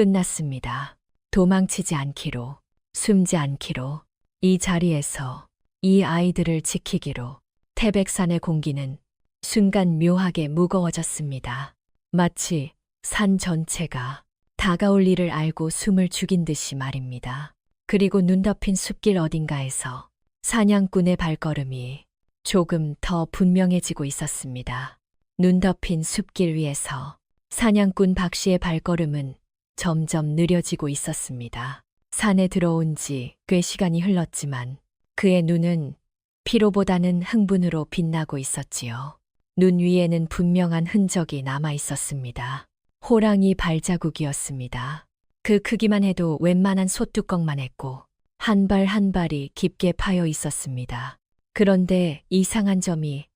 끝났습니다. 도망치지 않기로, 숨지 않기로, 이 자리에서 이 아이들을 지키기로. 태백산의 공기는 순간 묘하게 무거워졌습니다. 마치 산 전체가 다가올 일을 알고 숨을 죽인 듯이 말입니다. 그리고 눈 덮인 숲길 어딘가에서 사냥꾼의 발걸음이 조금 더 분명해지고 있었습니다. 눈 덮인 숲길 위에서 사냥꾼 박 씨의 발걸음은 점점 느려지고 있었습니다. 산에 들어온 지 꽤 시간이 흘렀지만 그의 눈은 피로보다는 흥분으로 빛나고 있었지요. 눈 위에는 분명한 흔적이 남아 있었습니다. 호랑이 발자국이었습니다. 그 크기만 해도 웬만한 소뚜껑만 했고 한 발 한 발이 깊게 파여 있었습니다. 그런데 이상한 점이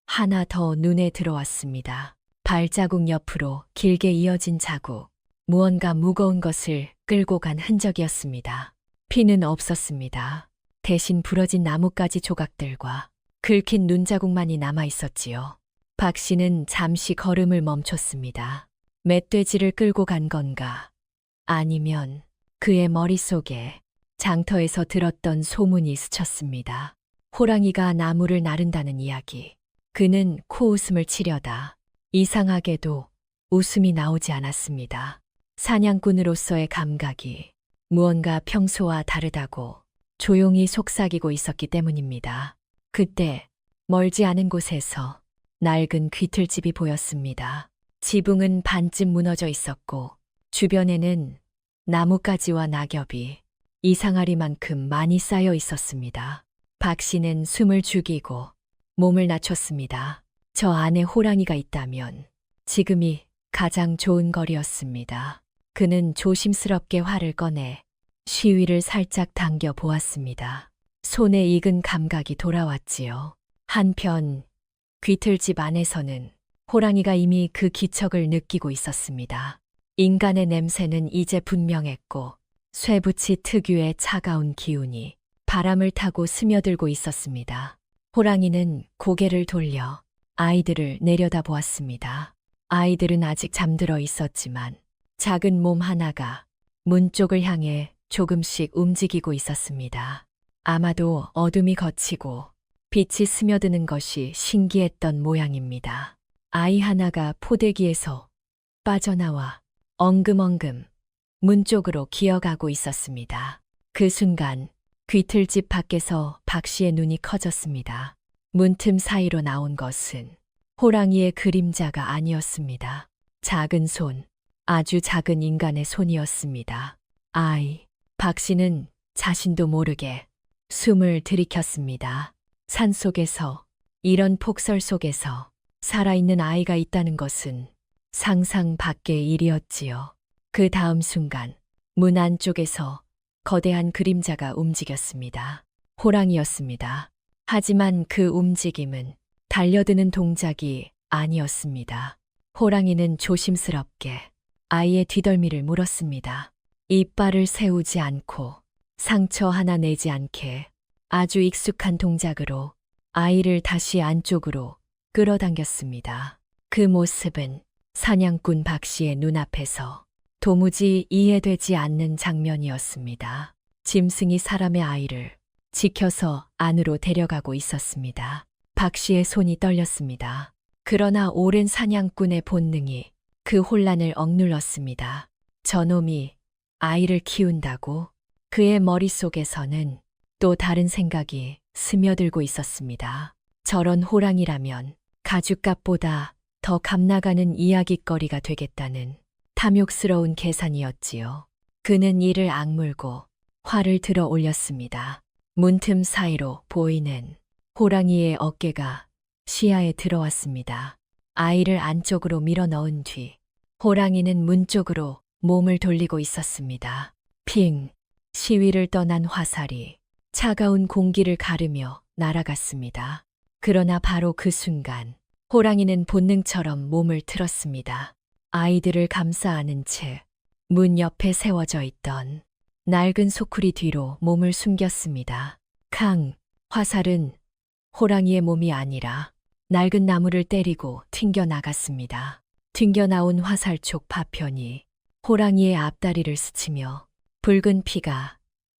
하나 더 눈에 들어왔습니다. 발자국 옆으로 길게 이어진 자국, 무언가 무거운 것을 끌고 간 흔적이었습니다. 피는 없었습니다. 대신 부러진 나뭇가지 조각들과 긁힌 눈자국만이 남아 있었지요. 박 씨는 잠시 걸음을 멈췄습니다. 멧돼지를 끌고 간 건가? 아니면 그의 머릿속에 장터에서 들었던 소문이 스쳤습니다. 호랑이가 나무를 나른다는 이야기. 그는 코웃음을 치려다 이상하게도 웃음이 나오지 않았습니다. 사냥꾼으로서의 감각이 무언가 평소와 다르다고 조용히 속삭이고 있었기 때문입니다. 그때 멀지 않은 곳에서 낡은 귀틀집이 보였습니다. 지붕은 반쯤 무너져 있었고 주변에는 나뭇가지와 낙엽이 이상하리만큼 많이 쌓여 있었습니다. 박 씨는 숨을 죽이고 몸을 낮췄습니다. 저 안에 호랑이가 있다면 지금이 가장 좋은 거리였습니다. 그는 조심스럽게 활을 꺼내 시위를 살짝 당겨 보았습니다. 손에 익은 감각이 돌아왔지요. 한편 귀틀집 안에서는 호랑이가 이미 그 기척을 느끼고 있었습니다. 인간의 냄새는 이제 분명했고 쇠붙이 특유의 차가운 기운이 바람을 타고 스며들고 있었습니다. 호랑이는 고개를 돌려 아이들을 내려다보았습니다. 아이들은 아직 잠들어 있었지만 작은 몸 하나가 문 쪽을 향해 조금씩 움직이고 있었습니다. 아마도 어둠이 걷히고 빛이 스며드는 것이 신기했던 모양입니다. 아이 하나가 포대기에서 빠져나와 엉금엉금 문 쪽으로 기어가고 있었습니다. 그 순간 귀틀집 밖에서 박 씨의 눈이 커졌습니다. 문틈 사이로 나온 것은 호랑이의 그림자가 아니었습니다. 작은 손, 아주 작은 인간의 손이었습니다. 박 씨는 자신도 모르게 숨을 들이켰습니다. 산속에서, 이런 폭설 속에서 살아있는 아이가 있다는 것은 상상 밖의 일이었지요. 그 다음 순간 문 안쪽에서 거대한 그림자가 움직였습니다. 호랑이였습니다. 하지만 그 움직임은 달려드는 동작이 아니었습니다. 호랑이는 조심스럽게 아이의 뒤덜미를 물었습니다. 이빨을 세우지 않고 상처 하나 내지 않게 아주 익숙한 동작으로 아이를 다시 안쪽으로 끌어당겼습니다. 그 모습은 사냥꾼 박 씨의 눈앞에서 도무지 이해되지 않는 장면이었습니다. 짐승이 사람의 아이를 지켜서 안으로 데려가고 있었습니다. 박 씨의 손이 떨렸습니다. 그러나 오랜 사냥꾼의 본능이 그 혼란을 억눌렀습니다. 저놈이 아이를 키운다고? 그의 머릿속에서는 또 다른 생각이 스며들고 있었습니다. 저런 호랑이라면 가죽값보다 더 값나가는 이야깃거리가 되겠다는 탐욕스러운 계산이었지요. 그는 이를 악물고 활을 들어 올렸습니다. 문틈 사이로 보이는 호랑이의 어깨가 시야에 들어왔습니다. 아이를 안쪽으로 밀어 넣은 뒤 호랑이는 문 쪽으로 몸을 돌리고 있었습니다. 핑! 시위를 떠난 화살이 차가운 공기를 가르며 날아갔습니다. 그러나 바로 그 순간 호랑이는 본능처럼 몸을 틀었습니다. 아이들을 감싸 안은 채 문 옆에 세워져 있던 낡은 소쿠리 뒤로 몸을 숨겼습니다. 캉! 화살은 호랑이의 몸이 아니라 낡은 나무를 때리고 튕겨나갔습니다. 튕겨나온 화살촉 파편이 호랑이의 앞다리를 스치며 붉은 피가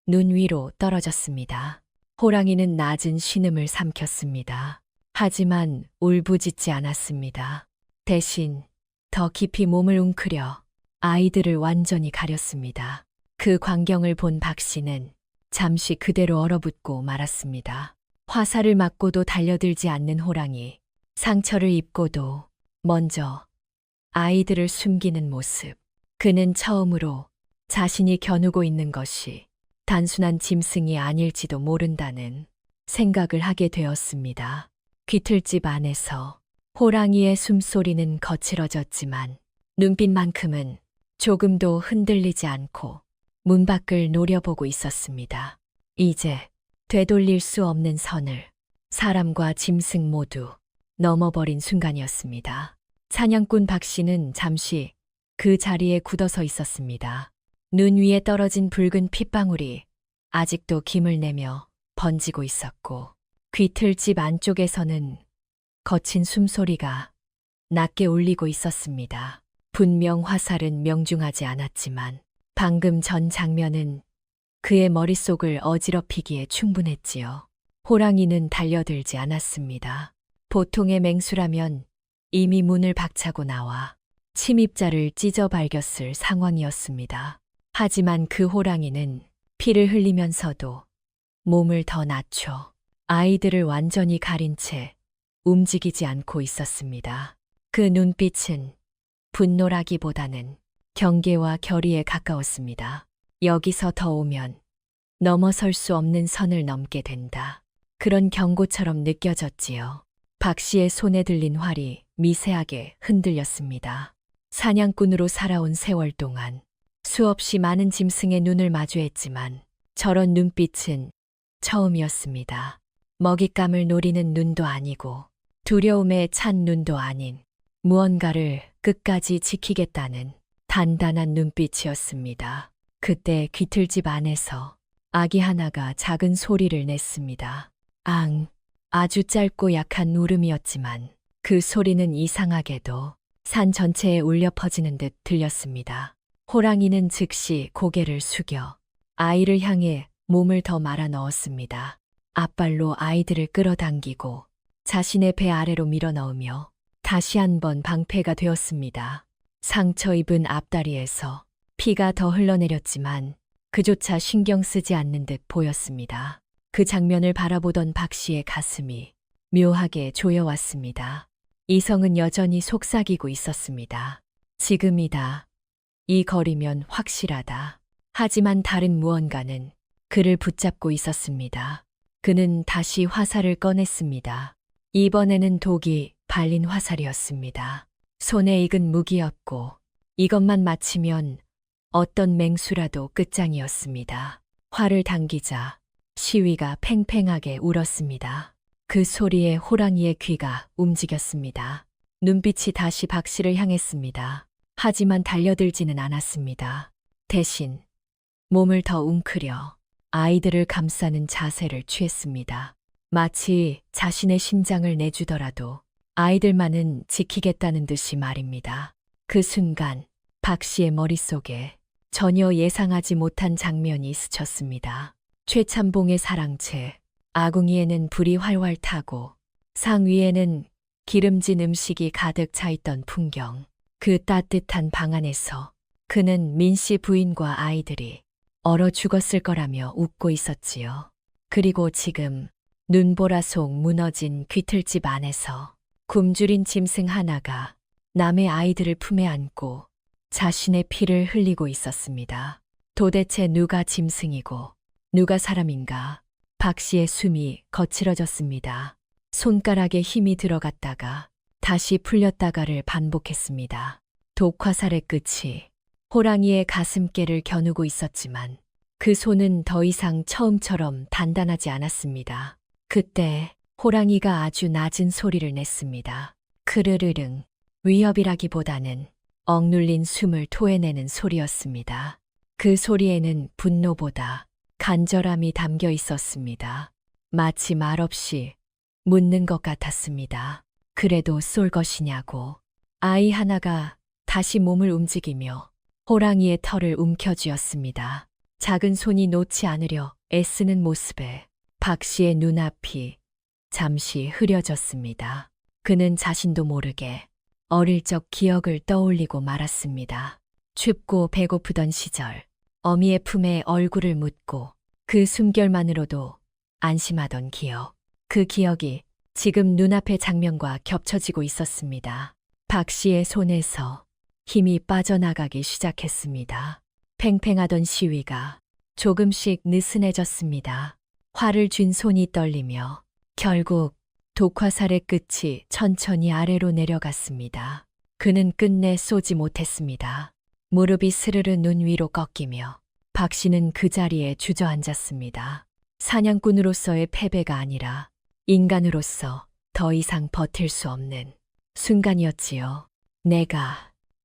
눈 위로 떨어졌습니다. 호랑이는 낮은 신음을 삼켰습니다. 하지만 울부짖지 않았습니다. 대신 더 깊이 몸을 웅크려 아이들을 완전히 가렸습니다. 그 광경을 본 박 씨는 잠시 그대로 얼어붙고 말았습니다. 화살을 맞고도 달려들지 않는 호랑이, 상처를 입고도 먼저 아이들을 숨기는 모습. 그는 처음으로 자신이 겨누고 있는 것이 단순한 짐승이 아닐지도 모른다는 생각을 하게 되었습니다. 귀틀집 안에서 호랑이의 숨소리는 거칠어졌지만 눈빛만큼은 조금도 흔들리지 않고 문 밖을 노려보고 있었습니다. 이제 되돌릴 수 없는 선을 사람과 짐승 모두 넘어버린 순간이었습니다. 사냥꾼 박 씨는 잠시 그 자리에 굳어서 있었습니다. 눈 위에 떨어진 붉은 핏방울이 아직도 김을 내며 번지고 있었고 귀틀집 안쪽에서는 거친 숨소리가 낮게 울리고 있었습니다. 분명 화살은 명중하지 않았지만 방금 전 장면은 그의 머릿속을 어지럽히기에 충분했지요. 호랑이는 달려들지 않았습니다. 보통의 맹수라면 이미 문을 박차고 나와 침입자를 찢어 발겼을 상황이었습니다. 하지만 그 호랑이는 피를 흘리면서도 몸을 더 낮춰 아이들을 완전히 가린 채 움직이지 않고 있었습니다. 그 눈빛은 분노라기보다는 경계와 결의에 가까웠습니다. 여기서 더 오면 넘어설 수 없는 선을 넘게 된다. 그런 경고처럼 느껴졌지요. 박 씨의 손에 들린 활이 미세하게 흔들렸습니다. 사냥꾼으로 살아온 세월 동안 수없이 많은 짐승의 눈을 마주했지만 저런 눈빛은 처음이었습니다. 먹잇감을 노리는 눈도 아니고 두려움에 찬 눈도 아닌 무언가를 끝까지 지키겠다는 단단한 눈빛이었습니다. 그때 귀틀집 안에서 아기 하나가 작은 소리를 냈습니다. 앙! 아주 짧고 약한 울음이었지만 그 소리는 이상하게도 산 전체에 울려 퍼지는 듯 들렸습니다. 호랑이는 즉시 고개를 숙여 아이를 향해 몸을 더 말아 넣었습니다. 앞발로 아이들을 끌어당기고 자신의 배 아래로 밀어넣으며 다시 한번 방패가 되었습니다. 상처 입은 앞다리에서 피가 더 흘러내렸지만 그조차 신경 쓰지 않는 듯 보였습니다. 그 장면을 바라보던 박 씨의 가슴이 묘하게 조여왔습니다. 이성은 여전히 속삭이고 있었습니다. 지금이다. 이 거리면 확실하다. 하지만 다른 무언가는 그를 붙잡고 있었습니다. 그는 다시 화살을 꺼냈습니다. 이번에는 독이 발린 화살이었습니다. 손에 익은 무기였고 이것만 맞히면 어떤 맹수라도 끝장이었습니다. 활을 당기자 시위가 팽팽하게 울었습니다. 그 소리에 호랑이의 귀가 움직였습니다. 눈빛이 다시 박 씨를 향했습니다. 하지만 달려들지는 않았습니다. 대신 몸을 더 웅크려 아이들을 감싸는 자세를 취했습니다. 마치 자신의 심장을 내주더라도 아이들만은 지키겠다는 듯이 말입니다. 그 순간 박 씨의 머릿속에 전혀 예상하지 못한 장면이 스쳤습니다. 최참봉의 사랑채, 아궁이에는 불이 활활 타고 상 위에는 기름진 음식이 가득 차 있던 풍경. 그 따뜻한 방 안에서 그는 민 씨 부인과 아이들이 얼어 죽었을 거라며 웃고 있었지요. 그리고 지금 눈보라 속 무너진 귀틀집 안에서 굶주린 짐승 하나가 남의 아이들을 품에 안고 자신의 피를 흘리고 있었습니다. 도대체 누가 짐승이고 누가 사람인가? 박 씨의 숨이 거칠어졌습니다. 손가락에 힘이 들어갔다가 다시 풀렸다가를 반복했습니다. 독화살의 끝이 호랑이의 가슴께를 겨누고 있었지만 그 손은 더 이상 처음처럼 단단하지 않았습니다. 그때 호랑이가 아주 낮은 소리를 냈습니다. 크르르릉. 위협이라기보다는 억눌린 숨을 토해내는 소리였습니다. 그 소리에는 분노보다 간절함이 담겨 있었습니다. 마치 말없이 묻는 것 같았습니다. 그래도 쏠 것이냐고. 아이 하나가 다시 몸을 움직이며 호랑이의 털을 움켜쥐었습니다. 작은 손이 놓지 않으려 애쓰는 모습에 박 씨의 눈앞이 잠시 흐려졌습니다. 그는 자신도 모르게 어릴 적 기억을 떠올리고 말았습니다. 춥고 배고프던 시절, 어미의 품에 얼굴을 묻고 그 숨결만으로도 안심하던 기억. 그 기억이 지금 눈앞의 장면과 겹쳐지고 있었습니다. 박 씨의 손에서 힘이 빠져나가기 시작했습니다. 팽팽하던 시위가 조금씩 느슨해졌습니다. 활을 쥔 손이 떨리며 결국 독화살의 끝이 천천히 아래로 내려갔습니다. 그는 끝내 쏘지 못했습니다. 무릎이 스르르 눈 위로 꺾이며 박 씨는 그 자리에 주저앉았습니다. 사냥꾼으로서의 패배가 아니라 인간으로서 더 이상 버틸 수 없는 순간이었지요.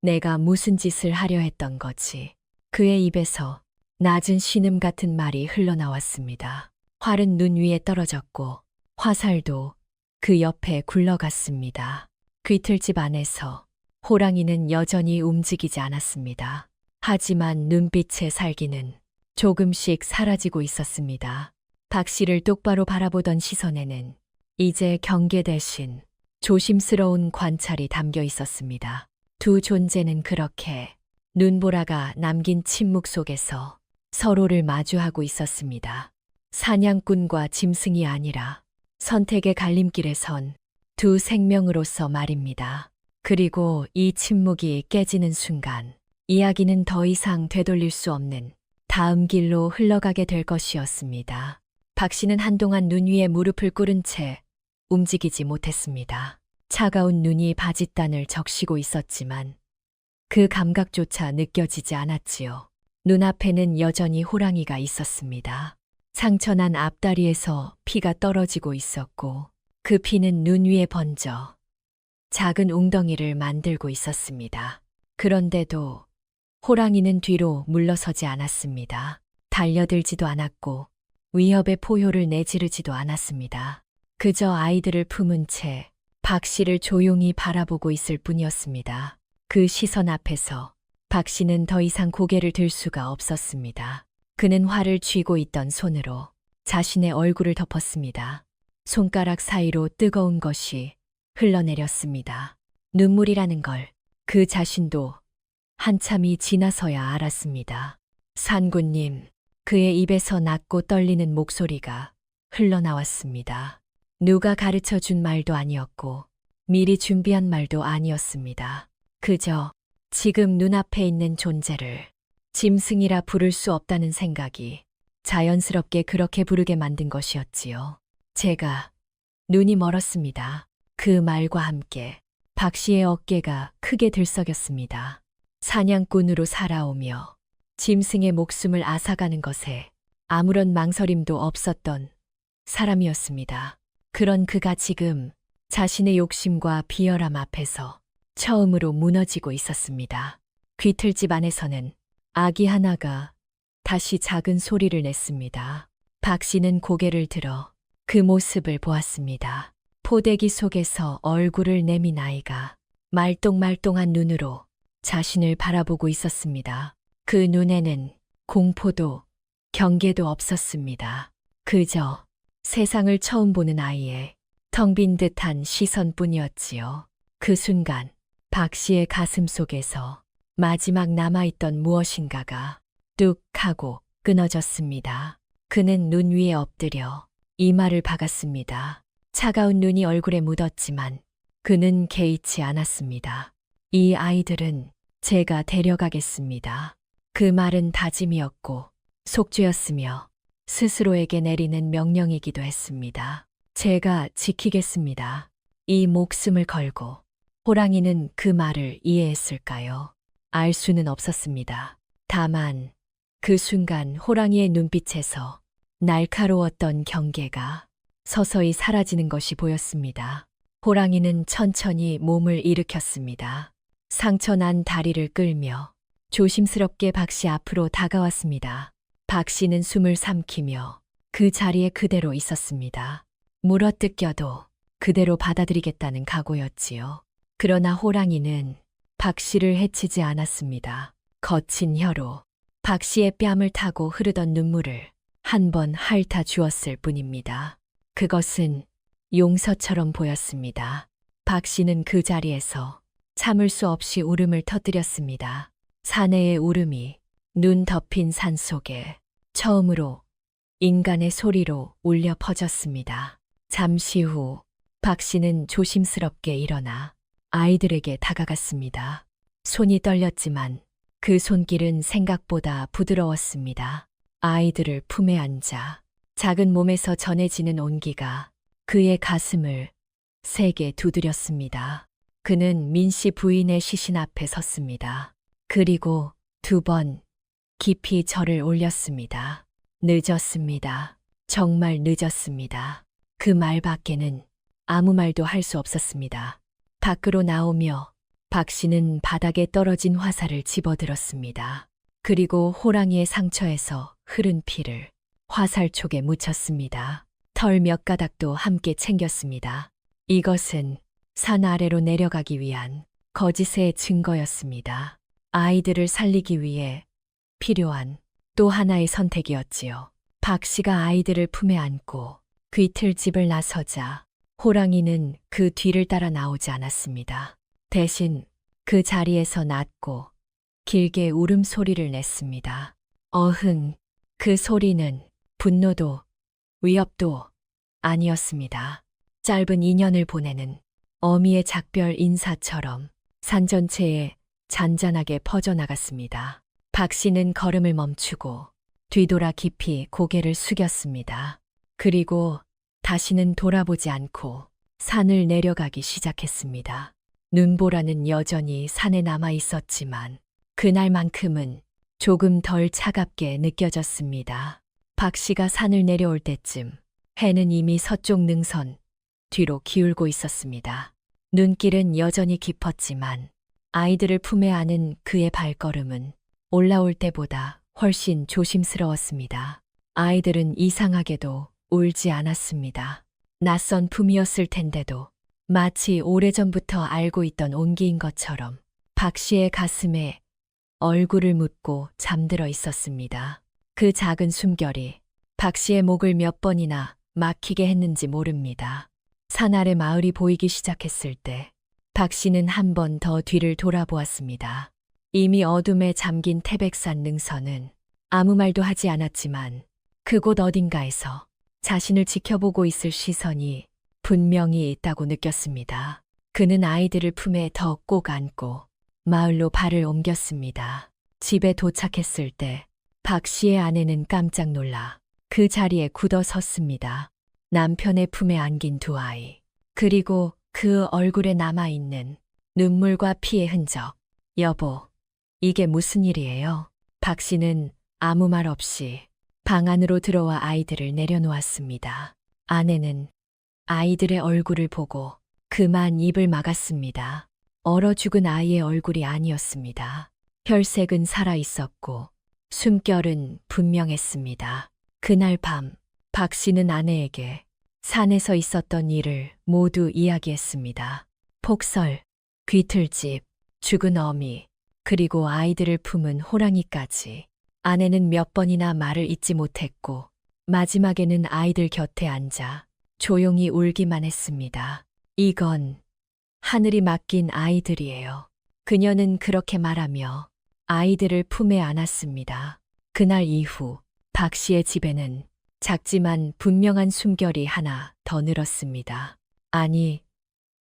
내가 무슨 짓을 하려 했던 거지. 그의 입에서 낮은 신음 같은 말이 흘러나왔습니다. 활은 눈 위에 떨어졌고 화살도 그 옆에 굴러갔습니다. 귀틀집 안에서 호랑이는 여전히 움직이지 않았습니다. 하지만 눈빛의 살기는 조금씩 사라지고 있었습니다. 박 씨를 똑바로 바라보던 시선에는 이제 경계 대신 조심스러운 관찰이 담겨 있었습니다. 두 존재는 그렇게 눈보라가 남긴 침묵 속에서 서로를 마주하고 있었습니다. 사냥꾼과 짐승이 아니라 선택의 갈림길에 선 두 생명으로서 말입니다. 그리고 이 침묵이 깨지는 순간 이야기는 더 이상 되돌릴 수 없는 다음 길로 흘러가게 될 것이었습니다. 박 씨는 한동안 눈 위에 무릎을 꿇은 채 움직이지 못했습니다. 차가운 눈이 바짓단을 적시고 있었지만 그 감각조차 느껴지지 않았지요. 눈앞에는 여전히 호랑이가 있었습니다. 상처난 앞다리에서 피가 떨어지고 있었고 그 피는 눈 위에 번져 작은 웅덩이를 만들고 있었습니다. 그런데도 호랑이는 뒤로 물러서지 않았습니다. 달려들지도 않았고 위협의 포효를 내지르지도 않았습니다. 그저 아이들을 품은 채 박 씨를 조용히 바라보고 있을 뿐이었습니다. 그 시선 앞에서 박 씨는 더 이상 고개를 들 수가 없었습니다. 그는 활을 쥐고 있던 손으로 자신의 얼굴을 덮었습니다. 손가락 사이로 뜨거운 것이 흘러내렸습니다. 눈물이라는 걸 그 자신도 한참이 지나서야 알았습니다. 산군님, 그의 입에서 낮고 떨리는 목소리가 흘러나왔습니다. 누가 가르쳐 준 말도 아니었고 미리 준비한 말도 아니었습니다. 그저 지금 눈앞에 있는 존재를 짐승이라 부를 수 없다는 생각이 자연스럽게 그렇게 부르게 만든 것이었지요. 제가 눈이 멀었습니다. 그 말과 함께 박 씨의 어깨가 크게 들썩였습니다. 사냥꾼으로 살아오며 짐승의 목숨을 앗아가는 것에 아무런 망설임도 없었던 사람이었습니다. 그런 그가 지금 자신의 욕심과 비열함 앞에서 처음으로 무너지고 있었습니다. 귀틀집 안에서는 아기 하나가 다시 작은 소리를 냈습니다. 박 씨는 고개를 들어 그 모습을 보았습니다. 포대기 속에서 얼굴을 내민 아이가 말똥말똥한 눈으로 자신을 바라보고 있었습니다. 그 눈에는 공포도 경계도 없었습니다. 그저 세상을 처음 보는 아이의 텅 빈 듯한 시선뿐이었지요. 그 순간 박 씨의 가슴 속에서 마지막 남아있던 무엇인가가 뚝 하고 끊어졌습니다. 그는 눈 위에 엎드려 이마를 박았습니다. 차가운 눈이 얼굴에 묻었지만 그는 개의치 않았습니다. 이 아이들은 제가 데려가겠습니다. 그 말은 다짐이었고 속죄였으며 스스로에게 내리는 명령이기도 했습니다. 제가 지키겠습니다. 이 목숨을 걸고 호랑이는 그 말을 이해했을까요? 알 수는 없었습니다. 다만 그 순간 호랑이의 눈빛에서 날카로웠던 경계가 서서히 사라지는 것이 보였습니다. 호랑이는 천천히 몸을 일으켰습니다. 상처난 다리를 끌며 조심스럽게 박 씨 앞으로 다가왔습니다. 박 씨는 숨을 삼키며 그 자리에 그대로 있었습니다. 물어뜯겨도 그대로 받아들이겠다는 각오였지요. 그러나 호랑이는 박 씨를 해치지 않았습니다. 거친 혀로 박 씨의 뺨을 타고 흐르던 눈물을 한 번 핥아 주었을 뿐입니다. 그것은 용서처럼 보였습니다. 박 씨는 그 자리에서 참을 수 없이 울음을 터뜨렸습니다. 사내의 울음이 눈 덮인 산 속에 처음으로 인간의 소리로 울려 퍼졌습니다. 잠시 후 박 씨는 조심스럽게 일어나 아이들에게 다가갔습니다. 손이 떨렸지만 그 손길은 생각보다 부드러웠습니다. 아이들을 품에 안자 작은 몸에서 전해지는 온기가 그의 가슴을 세게 두드렸습니다. 그는 민 씨 부인의 시신 앞에 섰습니다. 그리고 2번 깊이 절을 올렸습니다. 늦었습니다. 정말 늦었습니다. 그 말밖에는 아무 말도 할 수 없었습니다. 밖으로 나오며 박 씨는 바닥에 떨어진 화살을 집어들었습니다. 그리고 호랑이의 상처에서 흐른 피를 화살촉에 묻혔습니다. 털 몇 가닥도 함께 챙겼습니다. 이것은 산 아래로 내려가기 위한 거짓의 증거였습니다. 아이들을 살리기 위해 필요한 또 하나의 선택이었지요. 박 씨가 아이들을 품에 안고 귀틀집을 나서자 호랑이는 그 뒤를 따라 나오지 않았습니다. 대신 그 자리에서 낮고 길게 울음소리를 냈습니다. 어흥, 그 소리는 분노도 위협도 아니었습니다. 짧은 인연을 보내는 어미의 작별 인사처럼 산 전체에 잔잔하게 퍼져나갔습니다. 박 씨는 걸음을 멈추고 뒤돌아 깊이 고개를 숙였습니다. 그리고 다시는 돌아보지 않고 산을 내려가기 시작했습니다. 눈보라는 여전히 산에 남아 있었지만 그날만큼은 조금 덜 차갑게 느껴졌습니다. 박 씨가 산을 내려올 때쯤 해는 이미 서쪽 능선 뒤로 기울고 있었습니다. 눈길은 여전히 깊었지만 아이들을 품에 안은 그의 발걸음은 올라올 때보다 훨씬 조심스러웠습니다. 아이들은 이상하게도 울지 않았습니다. 낯선 품이었을 텐데도 마치 오래전부터 알고 있던 온기인 것처럼 박 씨의 가슴에 얼굴을 묻고 잠들어 있었습니다. 그 작은 숨결이 박 씨의 목을 몇 번이나 막히게 했는지 모릅니다. 산 아래 마을이 보이기 시작했을 때 박 씨는 한 번 더 뒤를 돌아보았습니다. 이미 어둠에 잠긴 태백산 능선은 아무 말도 하지 않았지만 그곳 어딘가에서 자신을 지켜보고 있을 시선이 분명히 있다고 느꼈습니다. 그는 아이들을 품에 더 꼭 안고 마을로 발을 옮겼습니다. 집에 도착했을 때 박 씨의 아내는 깜짝 놀라 그 자리에 굳어 섰습니다. 남편의 품에 안긴 두 아이, 그리고 그 얼굴에 남아있는 눈물과 피의 흔적. 여보, 이게 무슨 일이에요? 박 씨는 아무 말 없이 방 안으로 들어와 아이들을 내려놓았습니다. 아내는 아이들의 얼굴을 보고 그만 입을 막았습니다. 얼어 죽은 아이의 얼굴이 아니었습니다. 혈색은 살아 있었고 숨결은 분명했습니다. 그날 밤, 박 씨는 아내에게 산에서 있었던 일을 모두 이야기했습니다. 폭설, 귀틀집, 죽은 어미, 그리고 아이들을 품은 호랑이까지. 아내는 몇 번이나 말을 잇지 못했고 마지막에는 아이들 곁에 앉아 조용히 울기만 했습니다. 이건 하늘이 맡긴 아이들이에요. 그녀는 그렇게 말하며 아이들을 품에 안았습니다. 그날 이후 박 씨의 집에는 작지만 분명한 숨결이 하나 더 늘었습니다. 아니,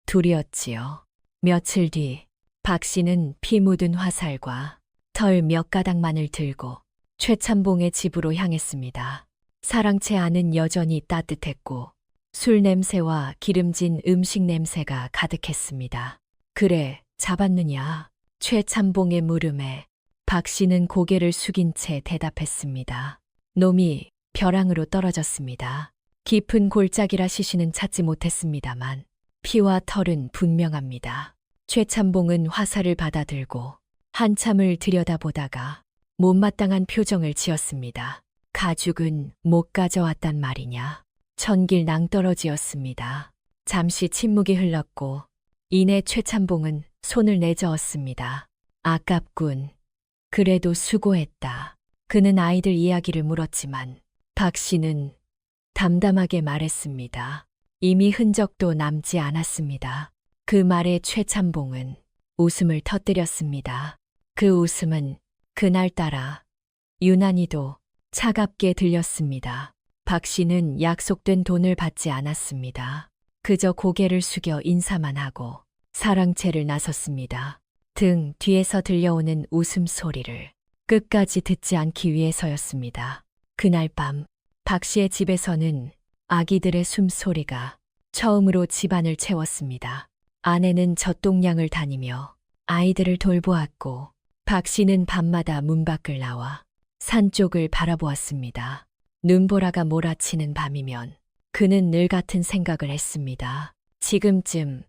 둘이었지요. 며칠 뒤 박 씨는 피 묻은 화살과 털 몇 가닥만을 들고 최찬봉의 집으로 향했습니다. 사랑채 안은 여전히 따뜻했고 술 냄새와 기름진 음식 냄새가 가득했습니다. 그래, 잡았느냐? 최찬봉의 물음에 박 씨는 고개를 숙인 채 대답했습니다. 놈이 벼랑으로 떨어졌습니다. 깊은 골짜기라 시신은 찾지 못했습니다만 피와 털은 분명합니다. 최찬봉은 화살을 받아들고 한참을 들여다보다가 못마땅한 표정을 지었습니다. 가죽은 못 가져왔단 말이냐? 천길 낭떠러지였습니다. 잠시 침묵이 흘렀고 이내 최찬봉은 손을 내저었습니다. 아깝군. 그래도 수고했다. 그는 아이들 이야기를 물었지만 박 씨는 담담하게 말했습니다. 이미 흔적도 남지 않았습니다. 그 말에 최찬봉은 웃음을 터뜨렸습니다. 그 웃음은 그날따라 유난히도 차갑게 들렸습니다. 박 씨는 약속된 돈을 받지 않았습니다. 그저 고개를 숙여 인사만 하고 사랑채를 나섰습니다. 등 뒤에서 들려오는 웃음소리를 끝까지 듣지 않기 위해서였습니다. 그날 밤 박 씨의 집에서는 아기들의 숨소리가 처음으로 집안을 채웠습니다. 아내는 젖동량을 다니며 아이들을 돌보았고 박 씨는 밤마다 문 밖을 나와 산 쪽을 바라보았습니다. 눈보라가 몰아치는 밤이면 그는 늘 같은 생각을 했습니다. 지금쯤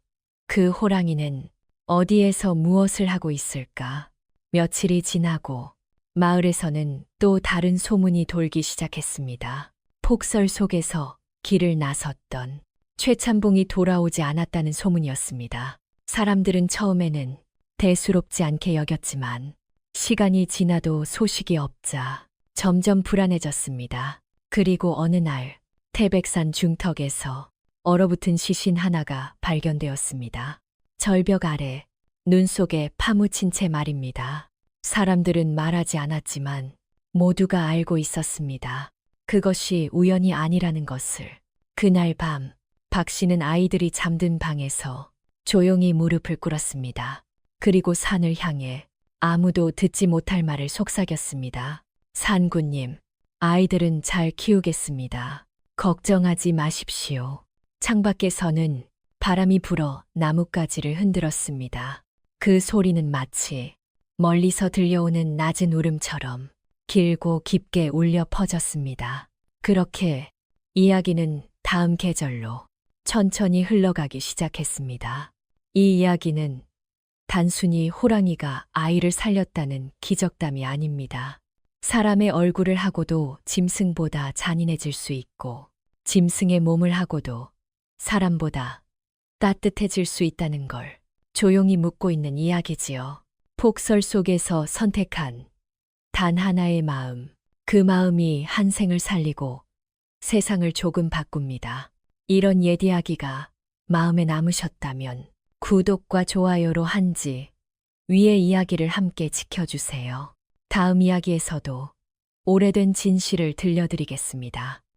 그 호랑이는 어디에서 무엇을 하고 있을까? 며칠이 지나고 마을에서는 또 다른 소문이 돌기 시작했습니다. 폭설 속에서 길을 나섰던 최찬봉이 돌아오지 않았다는 소문이었습니다. 사람들은 처음에는 대수롭지 않게 여겼지만 시간이 지나도 소식이 없자 점점 불안해졌습니다. 그리고 어느 날 태백산 중턱에서 얼어붙은 시신 하나가 발견되었습니다. 절벽 아래 눈 속에 파묻힌 채 말입니다. 사람들은 말하지 않았지만 모두가 알고 있었습니다. 그것이 우연이 아니라는 것을. 그날 밤 박 씨는 아이들이 잠든 방에서 조용히 무릎을 꿇었습니다. 그리고 산을 향해 아무도 듣지 못할 말을 속삭였습니다. 산군님, 아이들은 잘 키우겠습니다. 걱정하지 마십시오. 창밖에서는 바람이 불어 나뭇가지를 흔들었습니다. 그 소리는 마치 멀리서 들려오는 낮은 울음처럼 길고 깊게 울려 퍼졌습니다. 그렇게 이야기는 다음 계절로 천천히 흘러가기 시작했습니다. 이 이야기는 단순히 호랑이가 아이를 살렸다는 기적담이 아닙니다. 사람의 얼굴을 하고도 짐승보다 잔인해질 수 있고 짐승의 몸을 하고도 사람보다 따뜻해질 수 있다는 걸 조용히 묻고 있는 이야기지요. 폭설 속에서 선택한 단 하나의 마음, 그 마음이 한 생을 살리고 세상을 조금 바꿉니다. 이런 옛 이야기가 마음에 남으셨다면 구독과 좋아요로 한지 위의 이야기를 함께 지켜주세요. 다음 이야기에서도 오래된 진실을 들려드리겠습니다.